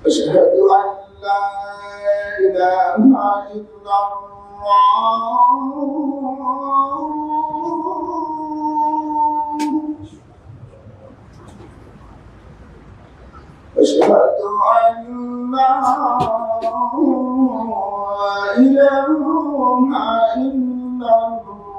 أشهد أن لا إله إلا الله أشهد أن لا إله إلا الله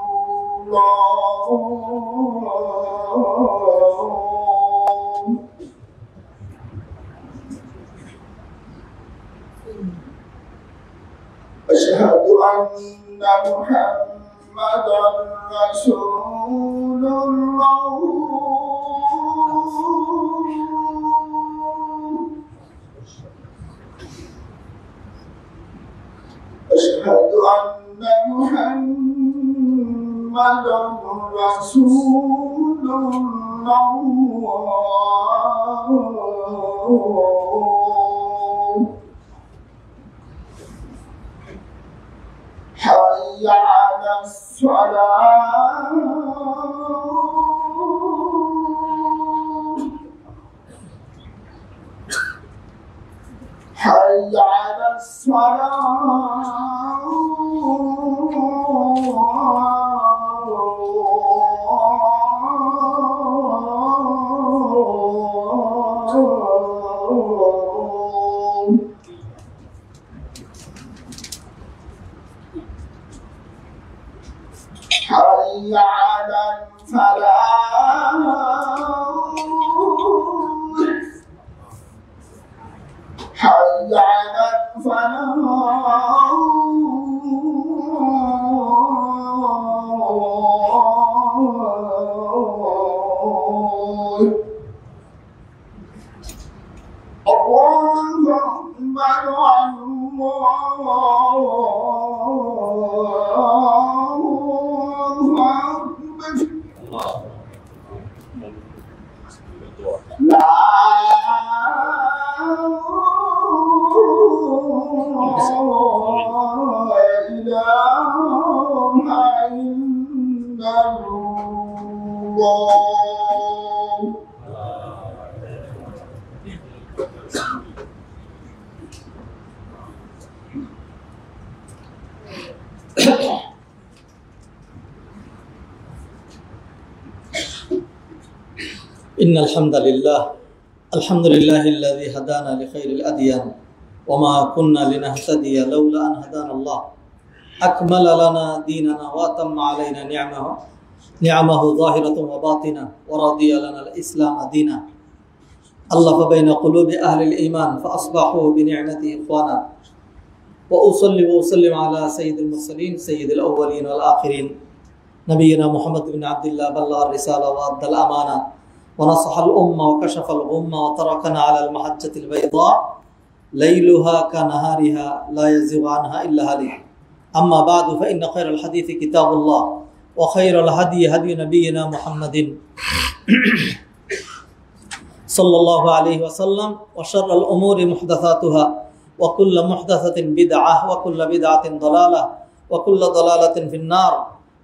أشهد أن محمدا رسول الله أشهد أن محمدا رسول الله حي على الصلاة حي على حي على الفلاح حي على الفلاح الله أكبر لا إله إلا الله إن الحمد لله الذي هدانا لخير الأديان وما كنا لنهتدي لولا أن هدانا الله أكمل لنا ديننا وأتم علينا نعمه ظاهرة وباطنة ورضي لنا الإسلام دينا ألف بين قلوب أهل الإيمان فأصبحوا بنعمته إخوانا وأصلي وأسلم على سيد المرسلين سيد الأولين والآخرين نبينا محمد بن عبد الله بلغ الرسالة وأدى الأمانة ونصح الأمة وكشف الغمة وتركنا على المحجة البيضاء ليلها كنهارها لا يزيغ عنها إلا هالك أما بعد فإن خير الحديث كتاب الله وخير الهدي هدي نبينا محمد صلى الله عليه وسلم وشر الأمور محدثاتها وكل محدثة بدعة وكل بدعة ضلالة وكل ضلالة في النار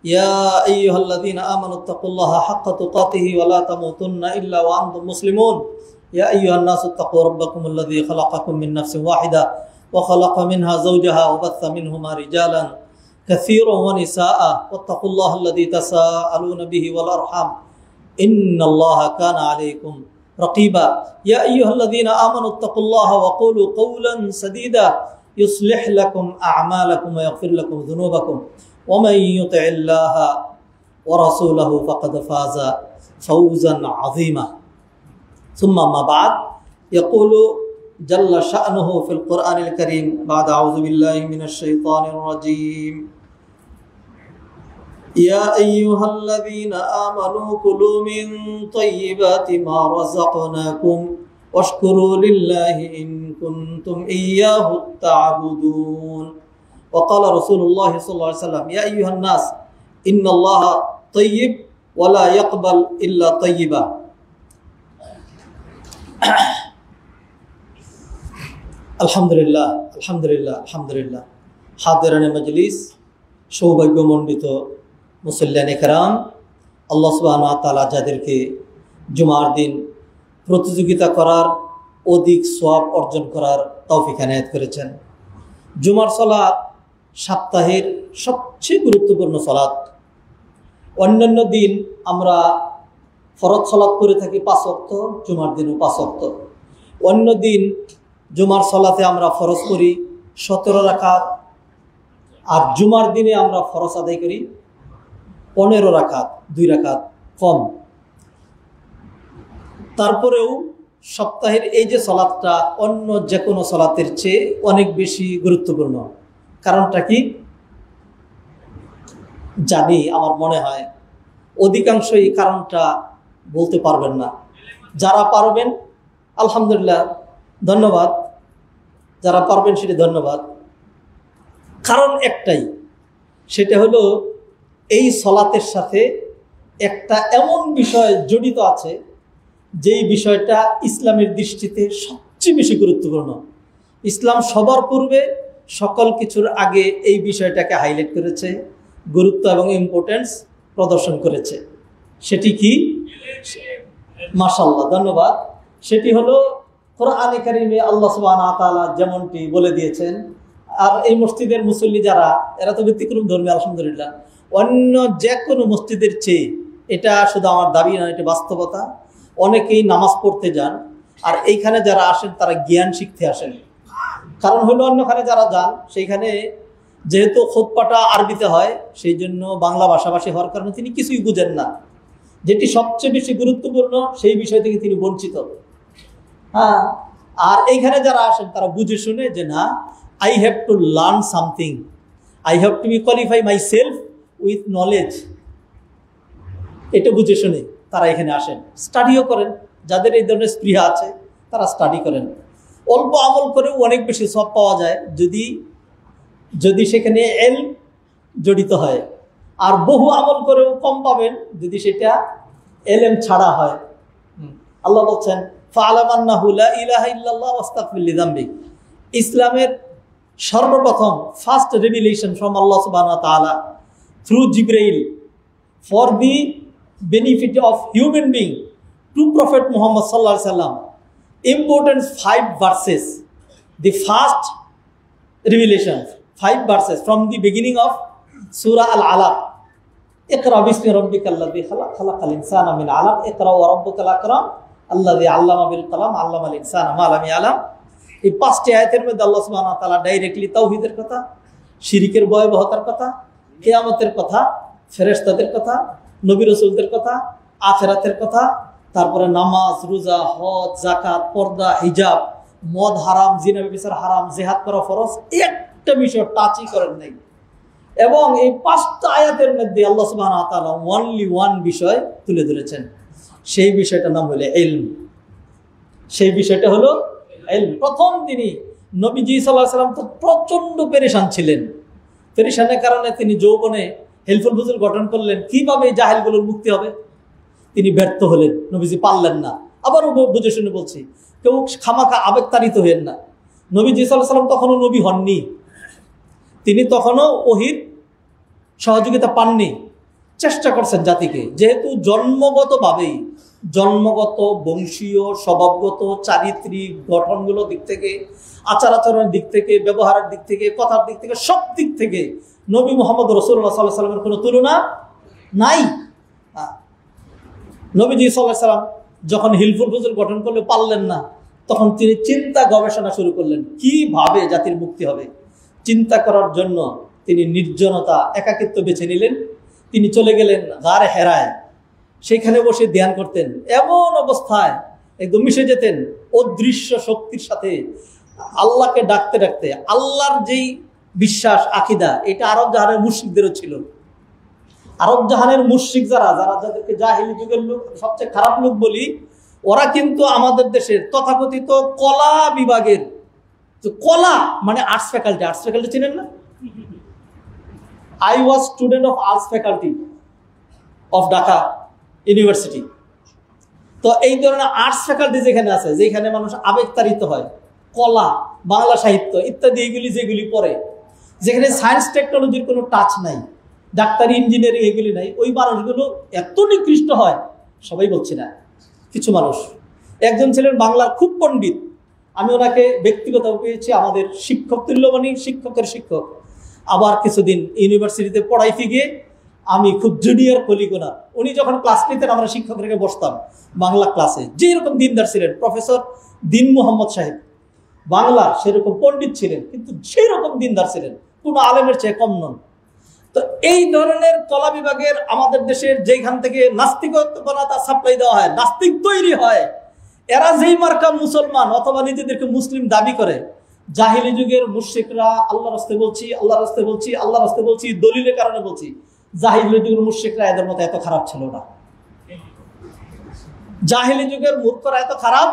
يا أيها الذين آمنوا اتقوا الله حق تقاته ولا تموتن إلا وأنتم مسلمون يا أيها الناس اتقوا ربكم الذي خلقكم من نفس واحدة وخلق منها زوجها وبث منهما رجالا كثيرا ونساء واتقوا الله الذي تساءلون به والأرحام إن الله كان عليكم رقيبا يا أيها الذين آمنوا اتقوا الله وقولوا قولا سديدا يصلح لكم أعمالكم ويغفر لكم ذنوبكم ومن يطع الله ورسوله فقد فاز فوزا عظيما ثم ما بعد يقول جل شأنه في القرآن الكريم بعد أعوذ بالله من الشيطان الرجيم يا أيها الذين آمنوا كلوا من طيبات ما رزقناكم واشكروا لله إن كنتم إياه تعبدون وقال رسول الله صلى الله عليه وسلم يا أيها الناس إن الله طيب ولا يقبل إلا طيبا الحمد لله হাদিরানে মজলিস, সৌভাগ্যমণ্ডিত মুসল্লিয়ানে কেরাম, আল্লাহ সুবহানাহু ওয়া তাআলা যাদেরকে জুমার দিন প্রতিযোগিতা করার, অধিক সওয়াব অর্জন করার তৌফিক এনায়েত করেছেন। জুমার সালাত সপ্তাহের সবচেয়ে গুরুত্বপূর্ণ সালাত। অন্যান্য দিন আমরা ফরজ সালাত করে থাকি 5 ওয়াক্ত, জুমার দিনও 5 ওয়াক্ত। অন্য দিন জুমার সালাতে আমরা ফরজ করি 17 রাকাত, আর জুমার দিনে আমরা ফরজ আদায় করি 15 রাকাত, 2 রাকাত কম। তারপরেও সপ্তাহের এই যে সালাতটা অন্য যে কোনো সালাতের চেয়ে অনেক বেশি গুরুত্বপূর্ণ। কারণটা কি জানি, আমার মনে হয় অধিকাংশ এই কারণটা বলতে পারবেন না। যারা পারবেন আলহামদুলিল্লাহ, ধন্যবাদ। যারা পারবেন সেটা ধন্যবাদ। কারণ একটাই, সেটা হলো এই সালাতের সাথে একটা এমন বিষয় জড়িত আছে যেই বিষয়টা ইসলামের দৃষ্টিতে সবচেয়ে বেশি গুরুত্বপূর্ণ। ইসলাম সবার পূর্বে সকল কিছুর আগে এই বিষয়টাকে হাইলাইট করেছে, গুরুত্ব এবং ইম্পর্টেন্স প্রদর্শন করেছে। সেটি কি? মাশাআল্লাহ, ধন্যবাদ। সেটি হলো কোরআনে কারিমে আল্লাহ সুবহানাহু ওয়া তাআলা যেমনটি বলে দিয়েছেন। আর এই মসজিদের মুসল্লি যারা, এরা তো ব্যতিক্রম ধর্মী আলহামদুলিল্লাহ, অন্য যে কোনো মসজিদের চেয়ে, এটা শুধু আমার দাবি না, এটা বাস্তবতা। অনেকেই নামাজ পড়তে যান, আর এইখানে যারা আসেন তারা জ্ঞান শিখতে আসেন। কারণ হলো অন্যখানে যারা যান সেইখানে যেহেতু খুতবাটা আরবিতে হয়, সেই জন্য বাংলা ভাষাভাষী হওয়ার কারণে তিনি কিছুই বুঝেন না। যেটি সবচেয়ে বেশি গুরুত্বপূর্ণ সেই বিষয় থেকে তিনি বঞ্চিত। হ্যাঁ, আর এইখানে যারা আসেন তারা বুঝে শুনে যে না, I have to learn something, I have to be qualify myself with knowledge, এটা বুঝে শুনে তারা এখানে আসেন। স্টাডিও করেন, যাদের এই ধরনের স্পৃহা আছে তারা স্টাডি করেন। অল্প আমল করেও অনেক বেশি সওয়াব পাওয়া যায় যদি সেখানে ইলম জড়িত হয়, আর বহু আমল করেও কম পাবেন যদি সেটা ইলম ছাড়া হয়। আল্লাহ বলছেন ফা'লাম আন্নাহু লা ইলাহা ইল্লাল্লাহ ওয়াস্তাগফির লিযামবিক। ইসলামের সর্বপ্রথম ফার্স্ট রেভিলেশন ফ্রম আল্লাহ সুবহানাহু ওয়া তাআলা through Jibrail for the benefit of human being to Prophet Muhammad sallallahu alaihi wasallam. Important 5 verses. The first revelation, 5 verses from the beginning of Surah Al-Alaq. Iqra bismi rabbikal ladhi khalaq, khalaqal insana min 'alaq, iqra wa rabbukal akram alladhi 'allama bil qalam 'allamal insana ma lam ya'lam. এই 5টি আয়াতের মধ্যে আল্লাহ সুবহানাহু ওয়া তাআলা directly তাওহীদের কথা, শিরকের ভয়াবহতার কথা, কিয়ামতের কথা, ফেরেশতাদের কথা, নবী রাসূলদের কথা, আখিরাতের কথা, তারপরে নামাজ, রোজা, হজ, যাকাত, পর্দা, হিজাব, মদ হারাম, জিনা ব্যভিচার হারাম, জিহাদ করা ফরজ, একটা বিষয় টাচই করেন নাই। এবং এই 5টা আয়াতের মধ্যে আল্লাহ সুবহানাহু ওয়া তাআলা অনলি ওয়ান বিষয় তুলে ধরেছেন। সেই বিষয়টার নাম হলো ইলম। সেই বিষয়টা হলো ইলম। প্রথম দিনই নবীজি সাল্লাল্লাহু আলাইহি ওয়াসাল্লাম তো প্রচন্ড পেরেশান ছিলেন। পেরেশানের কারণে তিনি যৌবনে হেলফুল ফুজুল গঠন করলেন, কিভাবে এই জাহেলগুলোর মুক্তি হবে। তিনি ব্যর্থ হলেন, নবীজি পারলেন না। আবারও বুঝে শুনে বলছি, কেউ খামাখা আবেগতাড়িত হলেন না। নবীজি সাল্লাল্লাহু আলাইহি ওয়াসাল্লাম তখনও নবী হননি, তিনি তখনও ওহীর সহযোগিতা পাননি। চেষ্টা করছেন জাতিকে, যেহেতু জন্মগতভাবেই, জন্মগত, বংশীয়, স্বভাবগত, চারিত্রিক গঠনগুলো দিক থেকে, আচার আচরণের দিক থেকে, ব্যবহারের দিক থেকে, কথার দিক থেকে, সব দিক থেকে নবী মুহাম্মদ রাসূলুল্লাহ সাল্লাল্লাহু আলাইহি ওয়াসাল্লামের কোনো তুলনা নাই। নবীজি সাল্লাল্লাহু আলাইহি ওয়াসাল্লাম যখন হিলফুল ফুজুল গঠন করলে পারলেন না, তখন তিনি চিন্তা গবেষণা শুরু করলেন, কিভাবে জাতির মুক্তি হবে। চিন্তা করার জন্য তিনি নির্জনতা, একাকিত্ব বেছে নিলেন। তিনি চলে গেলেন গারে হেরায়, সেখানে বসে ধ্যান করতেন। এমন অবস্থায় একদম মিশে যেতেন অদৃশ্য শক্তির সাথে, আল্লাহকে ডাকতে ডাকতে। আল্লাহর যেই বিশ্বাস, আকিদা, এটা আরব জাহানের মুশরিকদেরও ছিল। আরব জাহানের মুশরিক যাদেরকে জাহিলি যুগের লোক, সবচেয়ে খারাপ লোক বলি, ওরা কিন্তু আমাদের দেশের তথাকথিত কলা বিভাগের, কলা মানে আর্টস ফ্যাকাল্টি, আর্টস ফ্যাকাল্টি চিনেন না? I was student of arts faculty of Dhaka University. তো এই ধরনের আর্টস ফ্যাকাল্টি যেখানে আছে, যেখানে মানুষ আবেগতাড়িত হয়, কলা, বাংলা সাহিত্য ইত্যাদি এগুলি যেগুলি পড়ে, যেখানে সায়েন্স টেকনোলজির কোনো টাচ নাই, ডাক্তারি ইঞ্জিনিয়ারিং এগুলি নাই, ওই মানুষগুলো এত নিকৃষ্ট হয় সবাই বলছি না, কিছু মানুষ। একজন ছিলেন বাংলার খুব পণ্ডিত, আমি ওনাকে ব্যক্তিগতভাবে পেয়েছি, আমাদের শিক্ষক তুল্যমানী, শিক্ষকের শিক্ষক। আবার কিছুদিন ইউনিভার্সিটিতে পড়াইতে গিয়ে আমি খুব জুনিয়র কলিগোনা, উনি যখন ক্লাস নিতেন আমরা শিক্ষক রেখে বসতাম বাংলা ক্লাসে। যেরকম দিনদার ছিলেন প্রফেসর দিন মোহাম্মদ সাহেব, বাংলার সেরকম পণ্ডিত ছিলেন, কিন্তু সেই রকম দিনদার ছিলেন, কোনো আলেমের চেয়ে কম নন। তো এই ধরনের কলা বিভাগের আমাদের দেশের যেখান থেকে নাস্তিকতা সাপ্লাই দেওয়া হয়, নাস্তিক তৈরি হয়, এরা যেই মার্কা মুসলমান অথবা নিজেদেরকে মুসলিম দাবি করে, জাহিলি যুগের মুশরিকরা, আল্লাহর রাস্তে বলছি, আল্লাহর রাস্তে বলছি, আল্লাহর রাস্তে বলছি, দলিলের কারণে বলছি, জাহিলি যুগের মুশরিকরা এদের মতো এত খারাপ ছিল না। জাহিলি যুগের মূর্খরা এত খারাপ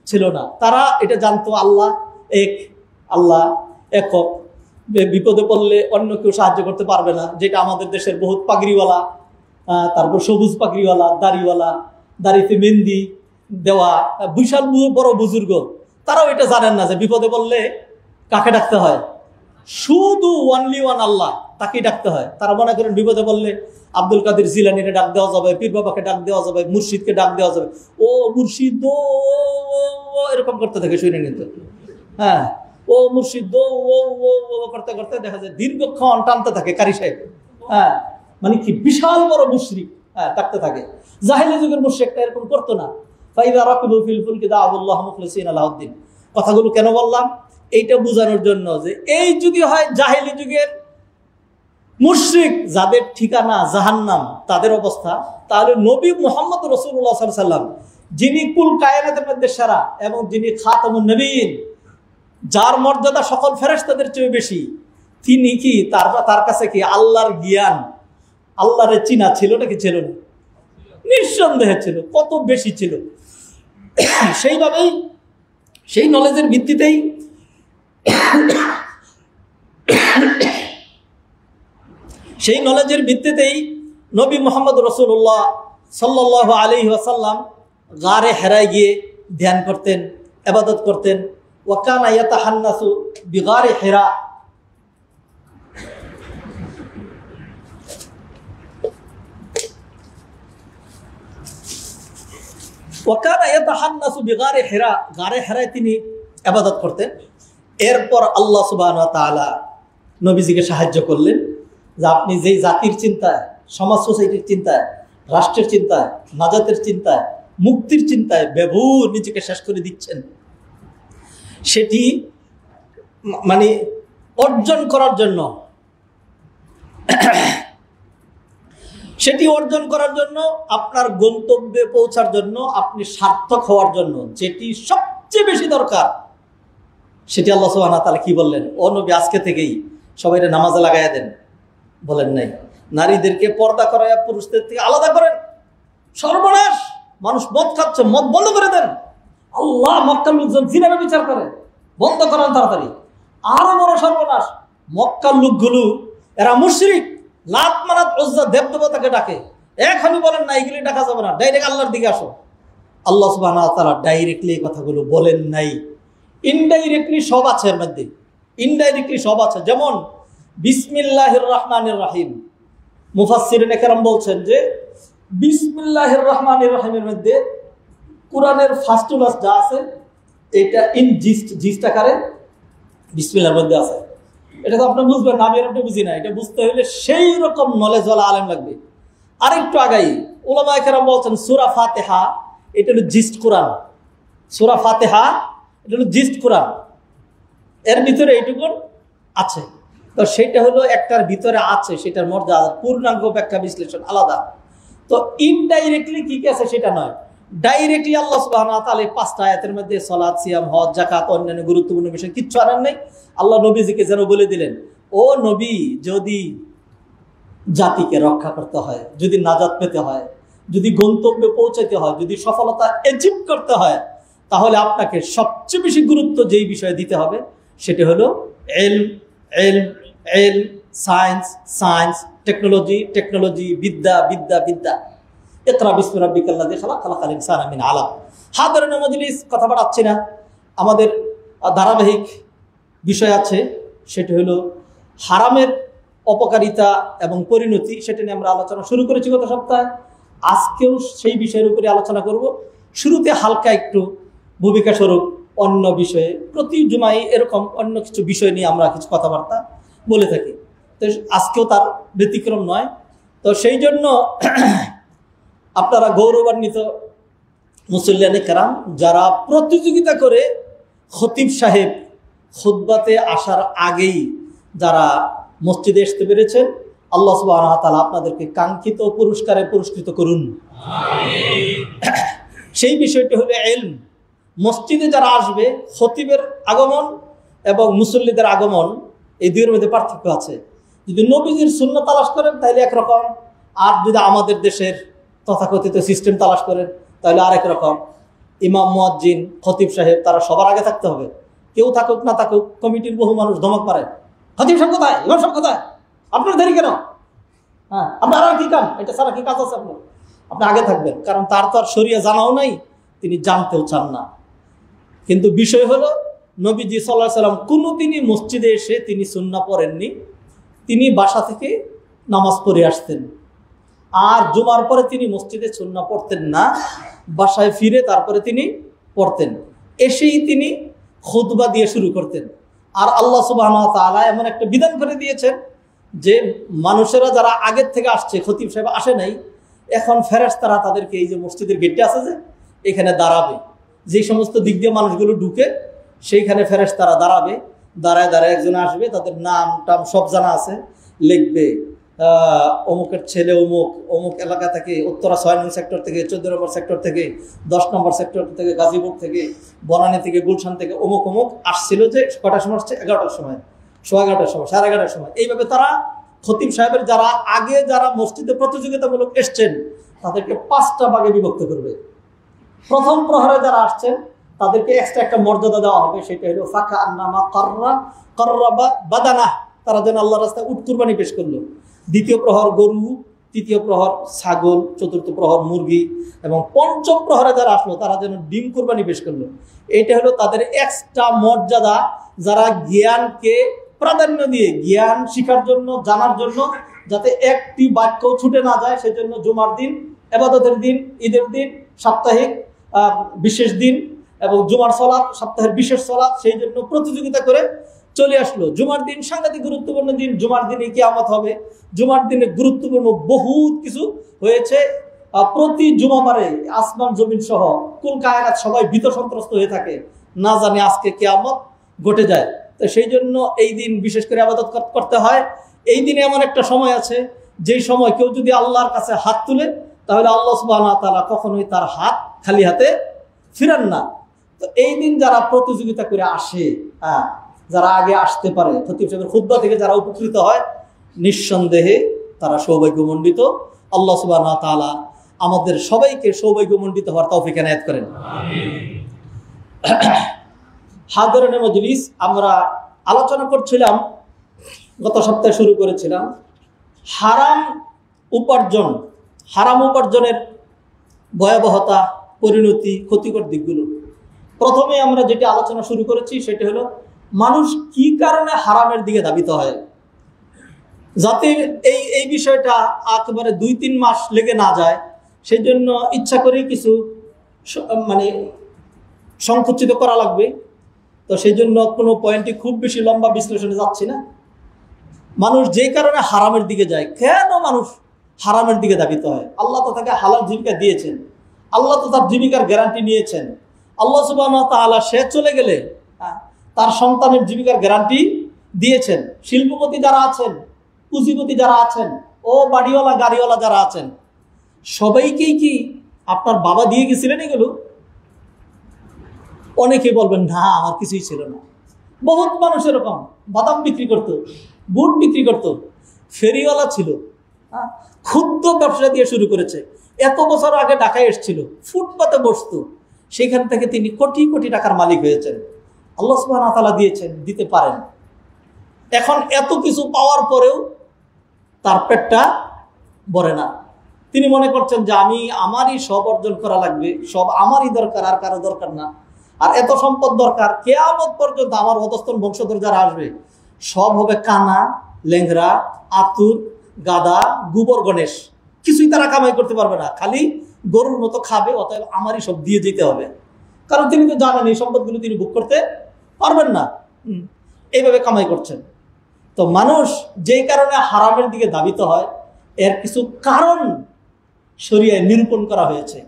ছিল না। তারা এটা জানতো আল্লাহ এক, আল্লাহ একক, বিপদে পড়লে অন্য কেউ সাহায্য করতে পারবে না, যেটা আমাদের দেশের বহুত পাগড়িওয়ালা, তারপর সবুজ পাগড়িওয়ালা, দাড়িওয়ালা, দাড়িতে মেহেন্দি দেওয়া বিশাল বড় বুজুর্গ, তারাও এটা জানেন না যে বিপদে পড়লে কাকে ডাকতে হয়, শুধু ওয়ানলি ওয়ান আল্লাহ, তাকেই ডাকতে হয়। তারা মনে করেন বিপদে পড়লে আব্দুল কাদের জিলানীকে ডাক দেওয়া যাবে, পীর বাবাকে ডাক দেওয়া যাবে, মুর্শিদকে ডাক দেওয়া যাবে, ও মুর্শিদ ও এরকম করতে থাকে, শুনে নিতে, হ্যাঁ ও মুর্শিদ ও ও ও করতে করতে দেখা যায় দীর্ঘক্ষণ টানতে থাকে কারি সাহেব, হ্যাঁ মানে কি বিশাল বড় মুশরিক, হ্যাঁ ডাকতে থাকে। জাহিলি যুগের মুশরিকটা এরকম করতো না। ফাইদা রাকিবু ফিল ফুলকি দাআল্লাহ মুখলিসিনা লাহুদ্দিন। কথাগুলো কেন বললাম? এইটা বোঝানোর জন্য যে এই যদি হয় জাহিলি যুগের মুশরিক যাদের ঠিকানা জাহান্নাম, তাদের অবস্থা, তাহলে নবী মুহাম্মদ রাসূলুল্লাহ সাল্লাল্লাহু আলাইহি ওয়াসাল্লাম, যিনি কুল কায়নাতের মধ্যে সেরা এবং যিনি খাতামুন নবীন, যার মর্যাদা সকল ফেরেশতাদের চেয়ে বেশি, তিনি কি তার কাছে কি আল্লাহর জ্ঞান, আল্লাহর চিনা ছিল নাকি ছিল না? নিঃসন্দেহে ছিল, কত বেশি ছিল। সেইভাবেই সেই নলেজের ভিত্তিতেই নবী মুহাম্মদ রাসূলুল্লাহ সাল্লাল্লাহু আলাইহি ওয়াসাল্লাম গারে হেরায় গিয়ে ধ্যান করতেন, ইবাদত করতেন। ওয়া কানা ইয়াতাহান্নাসু বিগারে হিরা, গারে হেরায় তিনি ইবাদত করতেন। এরপর আল্লাহ সুবহানাহু ওয়া তাআলা নবীজিকে সাহায্য করলেন যে আপনি যেই জাতির চিন্তায়, সমাজ সোসাইটির চিন্তায়, রাষ্ট্রের চিন্তায়, নাজাতের চিন্তায়, মুক্তির চিন্তায় বেভূর নিজেকে শেষ করে দিচ্ছেন, সেটি মানে অর্জন করার জন্য, আপনার গন্তব্যে পৌঁছার জন্য, আপনি সার্থক হওয়ার জন্য যেটি সবচেয়ে বেশি দরকার, সেটি আল্লাহ সুবহানাহু ওয়া তাআলা কি বললেন? ও নবী, আজকে থেকেই সবাইকে নামাজে লাগাইয়া দেন। বলেন নাই নারীদেরকে পর্দা করাইয়া পুরুষদের থেকে আলাদা করেন, সর্বনাশ, মানুষ মদ খাচ্ছে, মদ বন্ধ করে দেন। আল্লাহ মক্কার লোকজন জিনার বিচার করে, বন্ধ করেন তাড়াতাড়ি। আরো বড় সর্বনাশ, মক্কার লোকগুলো এরা মুশরিক, লাত মানাত উজ্জা দেবদেবতাকে ডাকে। এখনই বলেন না এগুলি ডাকা যাবে না, ডাইরেক্ট আল্লাহর দিকে আসো। আল্লাহ সুবহানাহু ওয়া তাআলা ডাইরেক্টলি এই কথাগুলো বলেন নাই, ইনডাইরেক্টলি সব আছে এর মধ্যে, ইনডাইরেক্টলি সব আছে। যেমন বিসমিল্লাহির রহমানির রহিম, মুফাসসিরিনে কেরাম বলছেন যে বিসমিল্লাহির রহমানির রহিমের মধ্যে কোরআনের ফার্স্ট ওয়ার্ড যা আছে এটা ইন জিস্ট আকারে বিসমিল্লাহর মধ্যে আছে। এটা তো আপনি বুঝবেন না, আমি আপনি বুঝি না। এটা বুঝতে হলে সেই রকম নলেজওয়ালা আলেম লাগবে। আরেকটু আগাই উলামায়ে কেরাম বলছেন সূরা ফাতিহা এটা হলো জিস্ট কোরআন, সূরা ফাতিহা এটা হলো জিস্ট কোরআন, এর ভিতরে এইটুকু আছে। তো সেটা হলো একটার ভিতরে আছে, সেটার মর্যাদা, পূর্ণাঙ্গ ব্যাখ্যা বিশ্লেষণ আলাদা। তো ইনডাইরেক্টলি কি কি আছে সেটা নয়, ডাইরেক্টলি আল্লাহ সুবহানাহু ওয়া তাআলা 5টা আয়াতের মধ্যে সালাত, সিয়াম, হজ, যাকাত, অন্যান্য গুরুত্বপূর্ণ বিষয় কিচ্ছু আনেন নাই। আল্লাহ নবীজিকে যেন বলে দিলেন, ও নবী, যদি জাতিকে রক্ষা করতে হয়, যদি নাজাত পেতে হয়, যদি গন্তব্যে পৌঁছাতে হয়, যদি সফলতা অ্যাচিভ করতে হয়, তাহলে আপনাকে সবচেয়ে বেশি গুরুত্ব যেই বিষয়ে দিতে হবে সেটা হলো ইলম, ইলম, ইলম, সায়েন্স, সায়েন্স, টেকনোলজি, টেকনোলজি, বিদ্যা, বিদ্যা, বিদ্যা। ইকরা বিসমি রাব্বিকাল্লাযী খালাক, খালাকাল ইনসানা মিন আলাক। হাদিরিন মাজলিস, কথা বাড়াচ্ছি না, আমাদের ধারাবাহিক বিষয় আছে, সেটা হলো হারামের অপকারিতা এবং পরিণতি, সেটা নিয়ে আমরা আলোচনা শুরু করেছি গত সপ্তাহে। আজকেও সেই বিষয়ের উপরে আলোচনা করব। শুরুতে হালকা একটু ভূমিকা স্বরূপ অন্য বিষয়ে, প্রতি জুমাই এরকম অন্য কিছু বিষয় নিয়ে আমরা কিছু কথাবার্তা বলে থাকি, তো আজকেও তার ব্যতিক্রম নয়। তো সেই জন্য আপনারা গৌরবান্বিত মুসল্লিয়ানে কেরাম যারা প্রতিযোগিতা করে খতিব সাহেব খুতবাতে আসার আগেই যারা মসজিদে আসতে পেরেছেন, আল্লাহ সুবহানাহু ওয়া তাআলা আপনাদেরকে কাঙ্ক্ষিত পুরস্কারে পুরস্কৃত করুন। সেই বিষয়টি হলো ইলম। মসজিদে যারা আসবে, খতিবের আগমন এবং মুসল্লিদের আগমন, এই দুইয়ের মধ্যে পার্থক্য আছে। যদি নবীজির সুন্নাত তালাশ করেন তাহলে একরকম, আর যদি আমাদের দেশের তথাকথিত সিস্টেম তালাশ করেন তাহলে আরেক রকম। ইমাম মুয়াজ্জিন খতিব সাহেব তারা সবার আগে থাকতে হবে। কেউ থাকুক না থাকুক, কমিটির বহু মানুষ ধমক পারে, খতিব সাহেব কোথায়, ইমাম সাহেব কোথায়, আপনার দেরি কেন, হ্যাঁ আপনার আর কি কাম, এটা ছাড়া কি কাজ আছে আপনার, আপনি আগে থাকবেন। কারণ তার তো আর শরিয়া জানাও নাই, তিনি জানতেও চান না। কিন্তু বিষয় হলো নবীজি সাল্লাল্লাহু আলাইহি সাল্লাম কোনোদিনই মসজিদে এসে তিনি সুন্নাহ পড়েননি। তিনি বাসা থেকে নামাজ পড়ে আসতেন, আর জুমার পরে তিনি মসজিদে সুন্নাহ পড়তেন না, বাসায় ফিরে তারপরে তিনি পড়তেন। এসেই তিনি খুতবা দিয়ে শুরু করতেন। আর আল্লাহ সুবহানাহু ওয়া তাআলা এমন একটা বিধান করে দিয়েছেন যে মানুষেরা যারা আগের থেকে আসছে, খতিব সাহেব আসে নাই, এখন ফেরেশতারা তাদেরকে এই যে মসজিদের গেটে আছে যে এখানে দাঁড়াবে, যে সমস্ত দিক দিয়ে মানুষগুলো ঢুকে সেইখানে ফেরেশতারা দাঁড়াবে, দাঁড়ায় দাঁড়ায় একজন আসবে, তাদের নাম টাম সব জানা আছে, লিখবে অমুকের ছেলে অমুক, অমুক এলাকা থেকে, উত্তরা ৬ নং সেক্টর থেকে, ১৪ নম্বর সেক্টর থেকে, ১০ নম্বর সেক্টর থেকে, গাজীপুর থেকে, বনানী থেকে, গুলশান থেকে অমুক অমুক আসছিল, যে কটার সময় আসছে, ১১টার সময়, ১১:১৫ সময়, ১১:৩০ সময়। এইভাবে তারা খতিব সাহেবের যারা আগে যারা মসজিদে প্রতিযোগিতামূলক এসছেন তাদেরকে ৫টা ভাগে বিভক্ত করবে। প্রথম প্রহরে যারা আসছেন তাদেরকে এক্সট্রা একটা মর্যাদা দেওয়া হবে, সেটা হলো ফাকা আন্নামা কাররাবা বাদানা, তারা যেন আল্লাহর রাস্তায় উট কুরবানি পেশ করলো। দ্বিতীয় প্রহর গরু, তৃতীয় প্রহর ছাগল, চতুর্থ প্রহর মুরগি, এবং পঞ্চম প্রহরে যারা আসলো তারা যেন ডিম কুরবানি পেশ করলো। এইটা হলো তাদের এক্সট্রা মর্যাদা, যারা জ্ঞানকে প্রাধান্য দিয়ে জ্ঞান শিখার জন্য, জানার জন্য, যাতে একটি বাক্য ছুটে না যায়, সেজন্য জুমার দিন, ইবাদতের দিন, ঈদের দিন, সাপ্তাহিক বিশেষ দিন এবং জুমার সালাত, সপ্তাহের বিশেষ সালাত, সেই জন্য প্রতিযোগিতা করে চলে আসলো। জুমার দিন সাংঘাতিক গুরুত্বপূর্ণ দিন, জুমার দিনে কিয়ামত হবে, জুমার দিনে গুরুত্বপূর্ণ বহুত কিছু হয়েছে। প্রতি জুমাবারে আসমান জমিন সহ কুল কায়নাত সবাই ভীত সন্ত্রস্ত হয়ে থাকে, না জানে আজকে কিয়ামত ঘটে যায়। তো সেই জন্য এই দিন বিশেষ করে ইবাদত করতে হয়। এই দিনে এমন একটা সময় আছে, যেই সময় কেউ যদি আল্লাহর কাছে হাত তুলে তাহলে আল্লাহ সুবহানাহু ওয়া তাআলা কখনোই তার হাত খালি হাতে ফিরান না। তো এই দিন যারা প্রতিযোগিতা করে আসে, যারা আগে আসতে পারে, খতিব সাহেবের খুতবা থেকে যারা উপকৃত হয়, নিঃসন্দেহে তারা সৌভাগ্যমণ্ডিত। আল্লাহ সুবহানাহু ওয়া তাআলা আমাদের সবাইকে সৌভাগ্যমণ্ডিত হওয়ার তৌফিক এনায়েত করেন। হাদিরানে মজলিস, আমরা আলোচনা করছিলাম, গত সপ্তাহে শুরু করেছিলাম হারাম উপার্জনের ভয়াবহতা, পরিণতি, ক্ষতিকর দিকগুলো। প্রথমে আমরা যেটা আলোচনা শুরু করেছি সেটা হলো মানুষ কি কারণে হারামের দিকে ধাবিত হয়, যাতে এই বিষয়টা একেবারে ২-৩ মাস লেগে না যায়, সেই জন্য ইচ্ছা করেই কিছু মানে সংকুচিত করা লাগবে। তো সেই জন্য কোনো পয়েন্টে খুব বেশি লম্বা বিশ্লেষণে যাচ্ছি না। মানুষ যেই কারণে হারামের দিকে যায়, কেন মানুষ হারামের দিকে ধাবিত হয়? আল্লাহ তো তাকে হালাল জীবিকা দিয়েছেন, আল্লাহ তো তার জীবিকার গ্যারান্টি নিয়েছেন। আল্লাহ সুবহানাহু ওয়া তাআলা সে চলে গেলে তার সন্তানের জীবিকার গ্যারান্টি দিয়েছেন। শিল্পপতি যারা আছেন, পুঁজিপতি যারা আছেন, ও বাড়িওয়ালা গাড়িওয়ালা যারা আছেন, সবাইকেই কি আপনার বাবা দিয়ে গেছিলেন এগুলো? অনেকে বলবেন না, আমার কিছুই ছিল না। বহুত মানুষ এরকম বাদাম বিক্রি করত, বুট বিক্রি করত, ফেরিওয়ালা ছিল, ক্ষুদ্র ব্যবসা দিয়ে শুরু করেছে। এত বছর আগে ঢাকায় এসেছিল, ফুটপাতে বসতো, সেখান থেকে তিনি কোটি কোটি টাকার মালিক হয়েছেন। আল্লাহ সুবহানাহু ওয়া তাআলা দিয়েছেন, দিতে পারেন। এখন এত কিছু পাওয়ার পরেও তার পেটটা ভরে না। তিনি মনে করছেন যে আমারই সব অর্জন করা লাগবে, সব আমারই দরকার, আর কারো দরকার না। আর এত সম্পদ দরকার, কিয়ামত পর্যন্ত আমার অধস্তন বংশধর যারা আসবে সব হবে কানা, লেংরা, আতুর, গাদা, গোবর গণেশ, কিছুই তারা কামাই করতে পারবে না, খালি গরুর মতো খাবে, অতএব আমারই সব দিয়ে যেতে হবে। কারণ তিনি তো জানেন এই সম্পদগুলো তিনি ভোগ করতে পারবেন না, এইভাবে কামাই করছেন। তো মানুষ যেই কারণে হারামের দিকে ধাবিত হয়, এর কিছু কারণ শরিয়ায় নিরূপণ করা হয়েছে।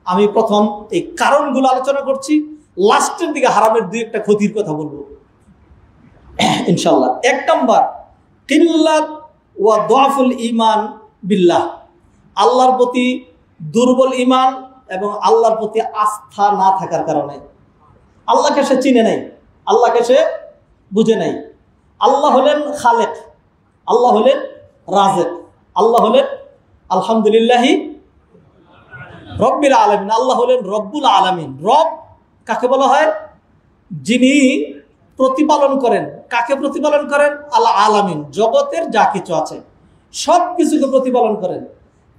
আমি প্রথম এই কারণগুলো আলোচনা করছি, লাস্টের দিকে হারামের দুই একটা ক্ষতির কথা বলবো ইনশাল্লাহ। 1 নম্বর, কিল্লাত ওয়া দুআফুল ঈমান বিল্লাহ, আল্লাহর প্রতি দুর্বল ঈমান এবং আল্লাহর প্রতি আস্থা না থাকার কারণে। আল্লাহকে সে চিনে নাই, আল্লাহকে সে বুঝে নাই। আল্লাহ হলেন খালেক, আল্লাহ হলেন রাজেক, আল্লাহ হলেন আলহামদুলিল্লাহি রব্বিল আলামিন, আল্লাহ হলেন রব্বুল আলামিন। রব কাকে বলা হয়? যিনি প্রতিপালন করেন। কাকে প্রতিপালন করেন? আল আলামিন, জগতের যা কিছু আছে সব কিছুকে প্রতিপালন করেন।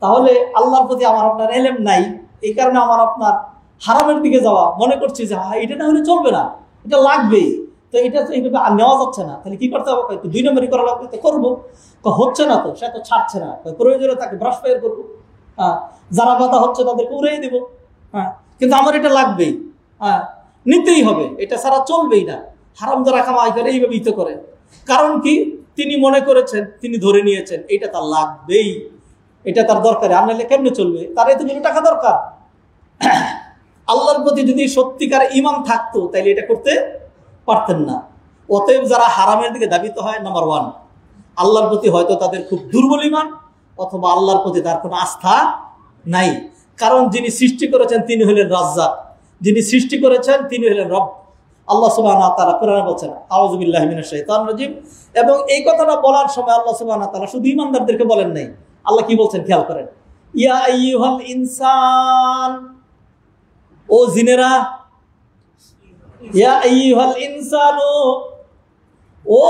তাহলে আল্লাহর প্রতি আমার আপনার এলেম নাই, এই কারণে আমার আপনার হারামের দিকে যাওয়া, মনে করছি যে এটা না হলে চলবে না, এটা লাগবেই, তো এটা তো এইভাবে নেওয়া যাচ্ছে না, তাহলে কি করতে হবে? 2 নম্বরই করা লাগবে, তো করবো। হচ্ছে না তো, সে তো ছাড়ছে না, প্রয়োজনে তাকে ব্রাশ ফায়ার করবো, যারা বাধা হচ্ছে তাদেরকে উড়িয়ে দেবো, কিন্তু আমার এটা লাগবেই, নিতেই হবে, এটা ছাড়া চলবেই না। হারাম যারা কামাই করে এইভাবেই তো করে। কারণ কি? তিনি মনে করেছেন, তিনি ধরে নিয়েছেন এটা তার লাগবেই, এটা তার দরকার, আর নাহলে কেমনে চলবে? তার এতগুলো টাকা দরকার। আল্লাহর প্রতি যদি সত্যিকার ঈমান থাকতো তাহলে এটা করতে পারতেন না। অতএব যারা হারামের দিকে ধাবিত হয়, নাম্বার 1, আল্লাহর প্রতি হয়তো তাদের খুব দুর্বল ঈমান, অথবা আল্লাহর প্রতি তার কোনো আস্থা নাই। কারণ যিনি সৃষ্টি করেছেন তিনি হলেন রাজ্জাক, যিনি সৃষ্টি করেছেন তিনি হলেন রব। আল্লাহ সুবহানাহু ওয়া তাআলা কোরআনে বলেছেন আউযু বিল্লাহি মিনাশ শাইতানির রাজীম। এবং এই কথাটা বলার সময় আল্লাহ সুবহানাহু ওয়া তাআলা শুধু ঈমানদারদেরকে বলেন নাই, আল্লাহ কি বলছেন খেয়াল করেন। ইয়া আইয়ুহাল ইনসান, ও জিনেরা, ইয়া আইয়ুহাল ইনসানু, ও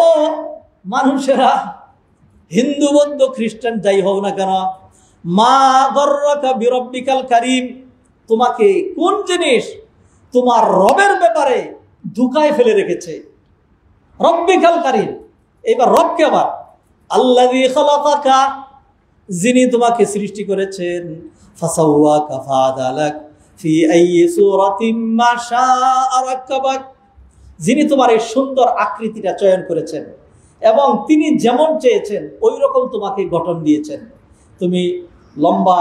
মানুষেরা, হিন্দু, বৌদ্ধ, খ্রিস্টান যাই হোক না কেন, মা গররাকা বিরব্বিকাল কারীম, তোমাকে কোন জিনিস তোমার রবের ব্যাপারে ধোঁকায় ফেলে রেখেছে? রব্বিকাল কারীম, এবার রবকে আবার আল্লাযী খালাকাকা, যিনি তোমাকে সৃষ্টি করেছেন, ফাসাওয়াকা ফাআদালাক ফি আইয়ি সূরাতিন মা শাআ রাক্কাবাক, যিনি তোমার এই সুন্দর আকৃতিটা চয়ন করেছেন এবং তিনি যেমন চেয়েছেন ওই রকম তোমাকে গঠন দিয়েছেন। তুমি লম্বা,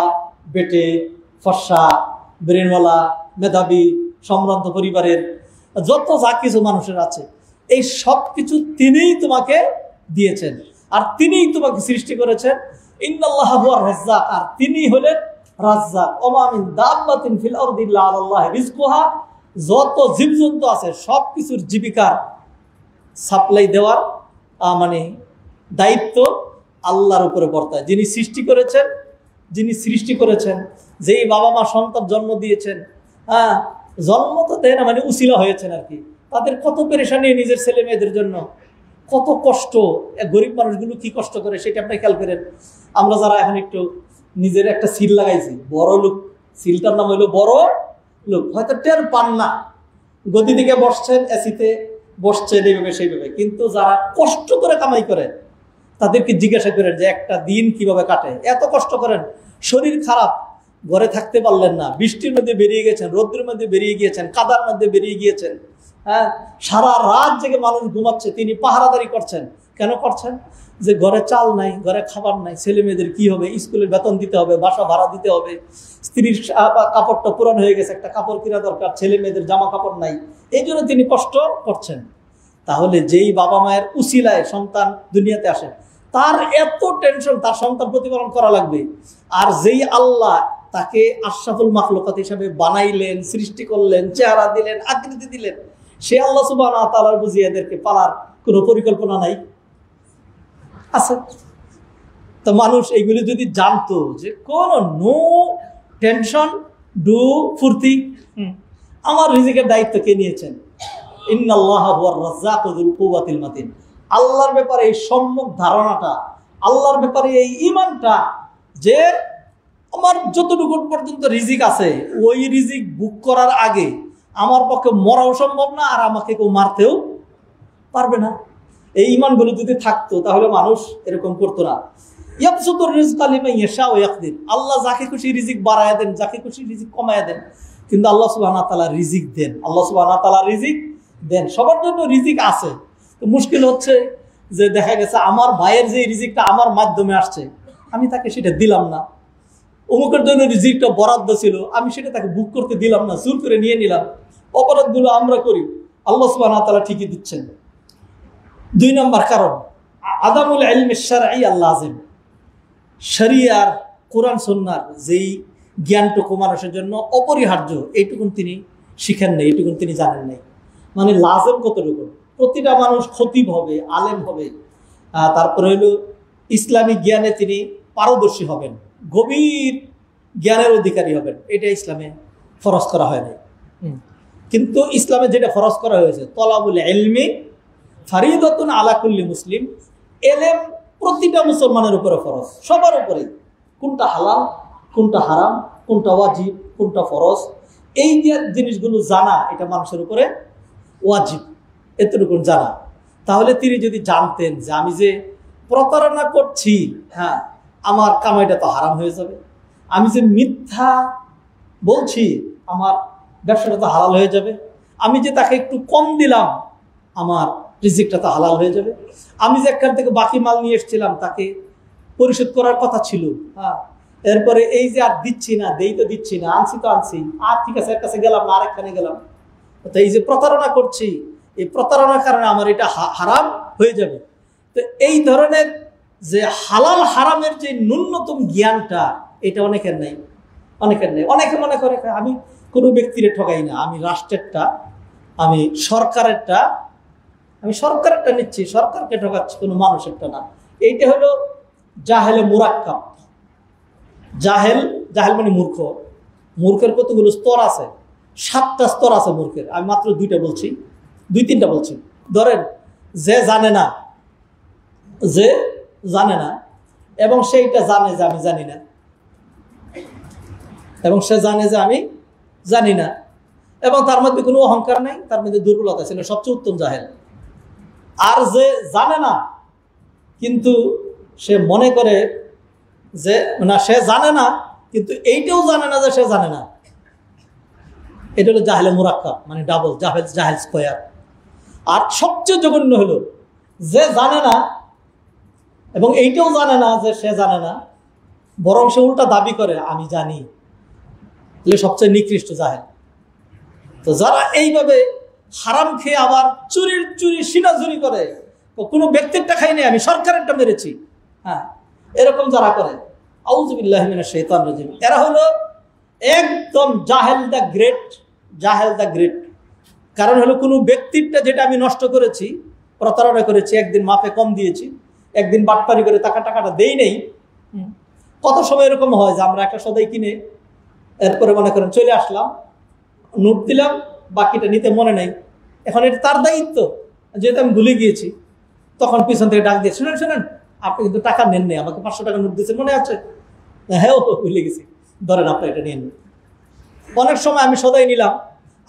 বেটে, ফর্সা, ব্রেনওয়ালা, মেধাবী, সম্ভ্রান্ত পরিবারের যত যা কিছু মানুষের আছে, এই সব কিছু তিনিই তোমাকে দিয়েছেন, আর তিনিই তোমাকে সৃষ্টি করেছেন। ইন্নাল্লাহা হুয়ার রাজ্জাক, আর তিনি হলেন রাজ্জাক। ওমা মিন দাব্বাতিন ফিল আরদি ইল্লা আলাল্লাহি রিজকুহা, যত জীবজন্তু আছে সব কিছুর জীবিকার সাপ্লাই দেওয়ার মানে দায়িত্ব আল্লাহর উপরে বর্তায়। যিনি সৃষ্টি করেছেন, যেই বাবা মা সন্তান জন্ম দিয়েছেন, জন্ম তো দেয় না, মানে উসিলা হয়েছেন আর কি, তাদের কত পেরেশানি নিজের ছেলে মেয়েদের জন্য, কত কষ্ট। গরিব মানুষগুলো কি কষ্ট করে সেটা আপনি খেয়াল করেন। আমরা যারা এখন একটু নিজের একটা সিল লাগাইছি, বড় লোক, সিলটার নাম হইলো বড় লোক, হয়তো টের পান না, গদি দিকে বসছেন, এসিতে বসছেন, এইভাবে সেইভাবে, কিন্তু যারা কষ্ট করে কামাই করে তাদেরকে জিজ্ঞাসা করেন যে একটা দিন কিভাবে কাটে। এত কষ্ট করেন, শরীর খারাপ, ঘরে থাকতে পারলেন না, বৃষ্টির মধ্যে বেরিয়ে গেছেন, রোদ্রের মধ্যে বেরিয়ে গিয়েছেন, কাদার মধ্যে বেরিয়ে গিয়েছেন, সারা রাত জেগে মানুষ ঘুমাচ্ছে, তিনি পাহারাদারি করছেন। কেন করছেন? যে ঘরে চাল নাই, ঘরে খাবার নাই, ছেলে মেয়েদের কি হবে, স্কুলের বেতন দিতে হবে, বাসা ভাড়া দিতে হবে, স্ত্রীর কাপড়টা পুরান হয়ে গেছে, একটা কাপড় কিনা দরকার, ছেলে মেয়েদের জামা কাপড় নাই, এই জন্য তিনি কষ্ট করছেন। তাহলে যেই বাবা মায়ের উসিলায় সন্তান দুনিয়াতে আসে, তার এত টেনশন, তার সন্তান প্রতিপালন করা লাগবে। আর যেই আল্লাহ তাকে আশরাফুল মাখলুকাত হিসাবে বানাইলেন, সৃষ্টি করলেন, চেহারা দিলেন, আকৃতি দিলেন, সে আল্লাহ সুবহানাহু ওয়া তাআলা বুঝি এদেরকে পালার কোনো পরিকল্পনা নাই? আচ্ছা, তো মানুষ এইগুলি যদি জানতো যে কোন নো টেনশন, ডু ফুর্তি, আমার রিজিকের দায়িত্ব কে নিয়েছেন? ইন্নাল্লাহা হুয়ার রাজ্জাকু যুল কুওয়াতিল মাতিন। আল্লাহর ব্যাপারে এই সম্যক ধারণাটা, আল্লাহর ব্যাপারে এই ঈমানটা, যে আমার যতটুকু পর্যন্ত রিজিক আছে ওই রিজিক বুক করার আগে আমার পক্ষে মরাও সম্ভব না, আর আমাকে কেউ মারতেও পারবে না। এই ইমানগুলো যদি থাকতো তাহলে মানুষ এরকম করতো না। ইয়াবসুতুর রিজকা লিমান ইয়াশা ওয়া ইয়াকদির, আল্লাহ যাকে খুশি রিজিক বাড়ায়া দেন, যাকে খুশি রিজিক কমায়া দেন, কিন্তু আল্লাহ সুবহানাহু ওয়া তাআলা রিজিক দেন, আল্লাহ সুবহানাহু ওয়া তাআলা রিজিক দেন, সবার জন্য রিজিক আছে। তো মুশকিল হচ্ছে যে দেখা গেছে আমার ভাইয়ের যে রিজিকটা আমার মাধ্যমে আসছে আমি তাকে সেটা দিলাম না, অমুকের জন্য রিজিকটা বরাদ্দ ছিল আমি সেটা তাকে বুক করতে দিলাম না, জোর করে নিয়ে নিলাম। অপরাধগুলো আমরা করি, আল্লাহ সুবহানাহু ওয়া তাআলা ঠিকই দিচ্ছেন। 2 নম্বর কারণ আদামুল ইলমি শারঈ আল লাযিম, শরিয়ার কোরআন সুন্নাহর যেই জ্ঞানটুকু মানুষের জন্য অপরিহার্য এইটুকুন তিনি শিখেন নাই, এইটুকুন তিনি জানেন নাই। মানে লাজেম কতটুকু, প্রতিটা মানুষ খতিব হবে, আলেম হবে, তারপরে হলো ইসলামিক জ্ঞানে তিনি পারদর্শী হবেন, গভীর জ্ঞানের অধিকারী হবেন, এটা ইসলামে ফরজ করা হয় নাই। কিন্তু ইসলামে যেটা ফরজ করা হয়েছে তলাবুল ইলমি ফারিদাতুন আলা কুল্লি মুসলিম, এলেম প্রতিটা মুসলমানের উপরে ফরজ, সবার উপরে। কোনটা হালাল, কোনটা হারাম, কোনটা ওয়াজিব, কোনটা ফরজ, এই জিনিসগুলো জানা এটা মানুষের উপরে ওয়াজিব, এতটুকু জানা। তাহলে তিনি যদি জানতেন যে আমি যে প্রতারণা করছি, হ্যাঁ আমার কামাইটা তো হারাম হয়ে যাবে, আমি যে মিথ্যা বলছি আমার ব্যবসাটা তো হালাল হয়ে যাবে, আমি যে তাকে একটু কম দিলাম আমার রিজিকটা তো হালাল হয়ে যাবে, আমি যে একখান থেকে বাকি মাল নিয়ে এসেছিলাম তাকে পরিশোধ করার কথা ছিল, হ্যাঁ এরপরে এই যে আর দিচ্ছি না, দেই তো দিচ্ছি না, আনছি তো আনছি, আর ঠিক আছে এর কাছে গেলাম না আরেকখানে গেলাম, তো এই যে প্রতারণা করছি এই প্রতারণার কারণে আমার এটা হারাম হয়ে যাবে। তো এই ধরনের যে হালাল হারামের যে ন্যূনতম জ্ঞানটা এটা অনেকের নেই, অনেকের নেই। অনেকে মনে করে আমি কোনো ব্যক্তিরে ঠকাই না, আমি রাষ্ট্রেরটা, আমি সরকারেরটা নিচ্ছি, সরকারকে ঠকাচ্ছি, কোনো মানুষেরটা না। এইটা হলো জাহেলে মুরাক্কাব। জাহেল মানে মূর্খ, মূর্খের কতগুলো স্তর আছে, 7টা স্তর আছে মূর্খের, আমি মাত্র 2টা বলছি, 2-3টা বলছি। ধরেন যে জানে না এবং সেইটা জানে যে আমি জানি না, এবং সে জানে যে আমি জানি না, এবং তার মধ্যে কোনো অহংকার নাই, তার মধ্যে দুর্বলতা ছিল, সবচেয়ে উত্তম জাহেল। আর যে জানে না কিন্তু সে মনে করে যে না সে জানে না, কিন্তু এইটাও জানে না যে সে জানে না, এটা হলো জাহেলে মুরাক্কাব, মানে ডাবল জাহেল স্কয়ার। আর সবচেয়ে জঘন্য হলো যে জানে না এবং এইটাও জানে না যে সে জানে না, বরং সে উল্টা দাবি করে আমি জানি, এগুলো সবচেয়ে নিকৃষ্ট জাহেল। তো যারা এইভাবে হারাম খেয়ে আবার চুরি সিনাজুরি করে, কোনো ব্যক্তিরটা খাই নাই আমি সরকারেরটা মেরেছি, হ্যাঁ এরকম যারা করে, আউযু বিল্লাহি মিনাশ শাইতানির রাজিম, এরা হলো একদম জাহেল দ্য গ্রেট। কারণ হলো কোনো ব্যক্তিরটা যেটা আমি নষ্ট করেছি, প্রতারণা করেছি, একদিন মাপে কম দিয়েছি, একদিন বাটপারি করে টাকাটা দেই নেই। কত সময় এরকম হয় যে আমরা একটা সদাই কিনে এরপরে মনে করেন চলে আসলাম, নোট দিলাম, বাকিটা নিতে মনে নাই, এখন এটা তার দায়িত্ব, যেহেতু আমি ভুলে গিয়েছি, তখন পিছন থেকে ডাক দিয়ে শুনেন আপনি কিন্তু টাকা নেন নেই, আমাকে 500 টাকা নোট দিয়েছেন মনে আছে? হ্যাঁ ও ভুলে গেছি, ধরেন আপনি এটা নিয়ে নেন। অনেক সময় আমি সদাই নিলাম,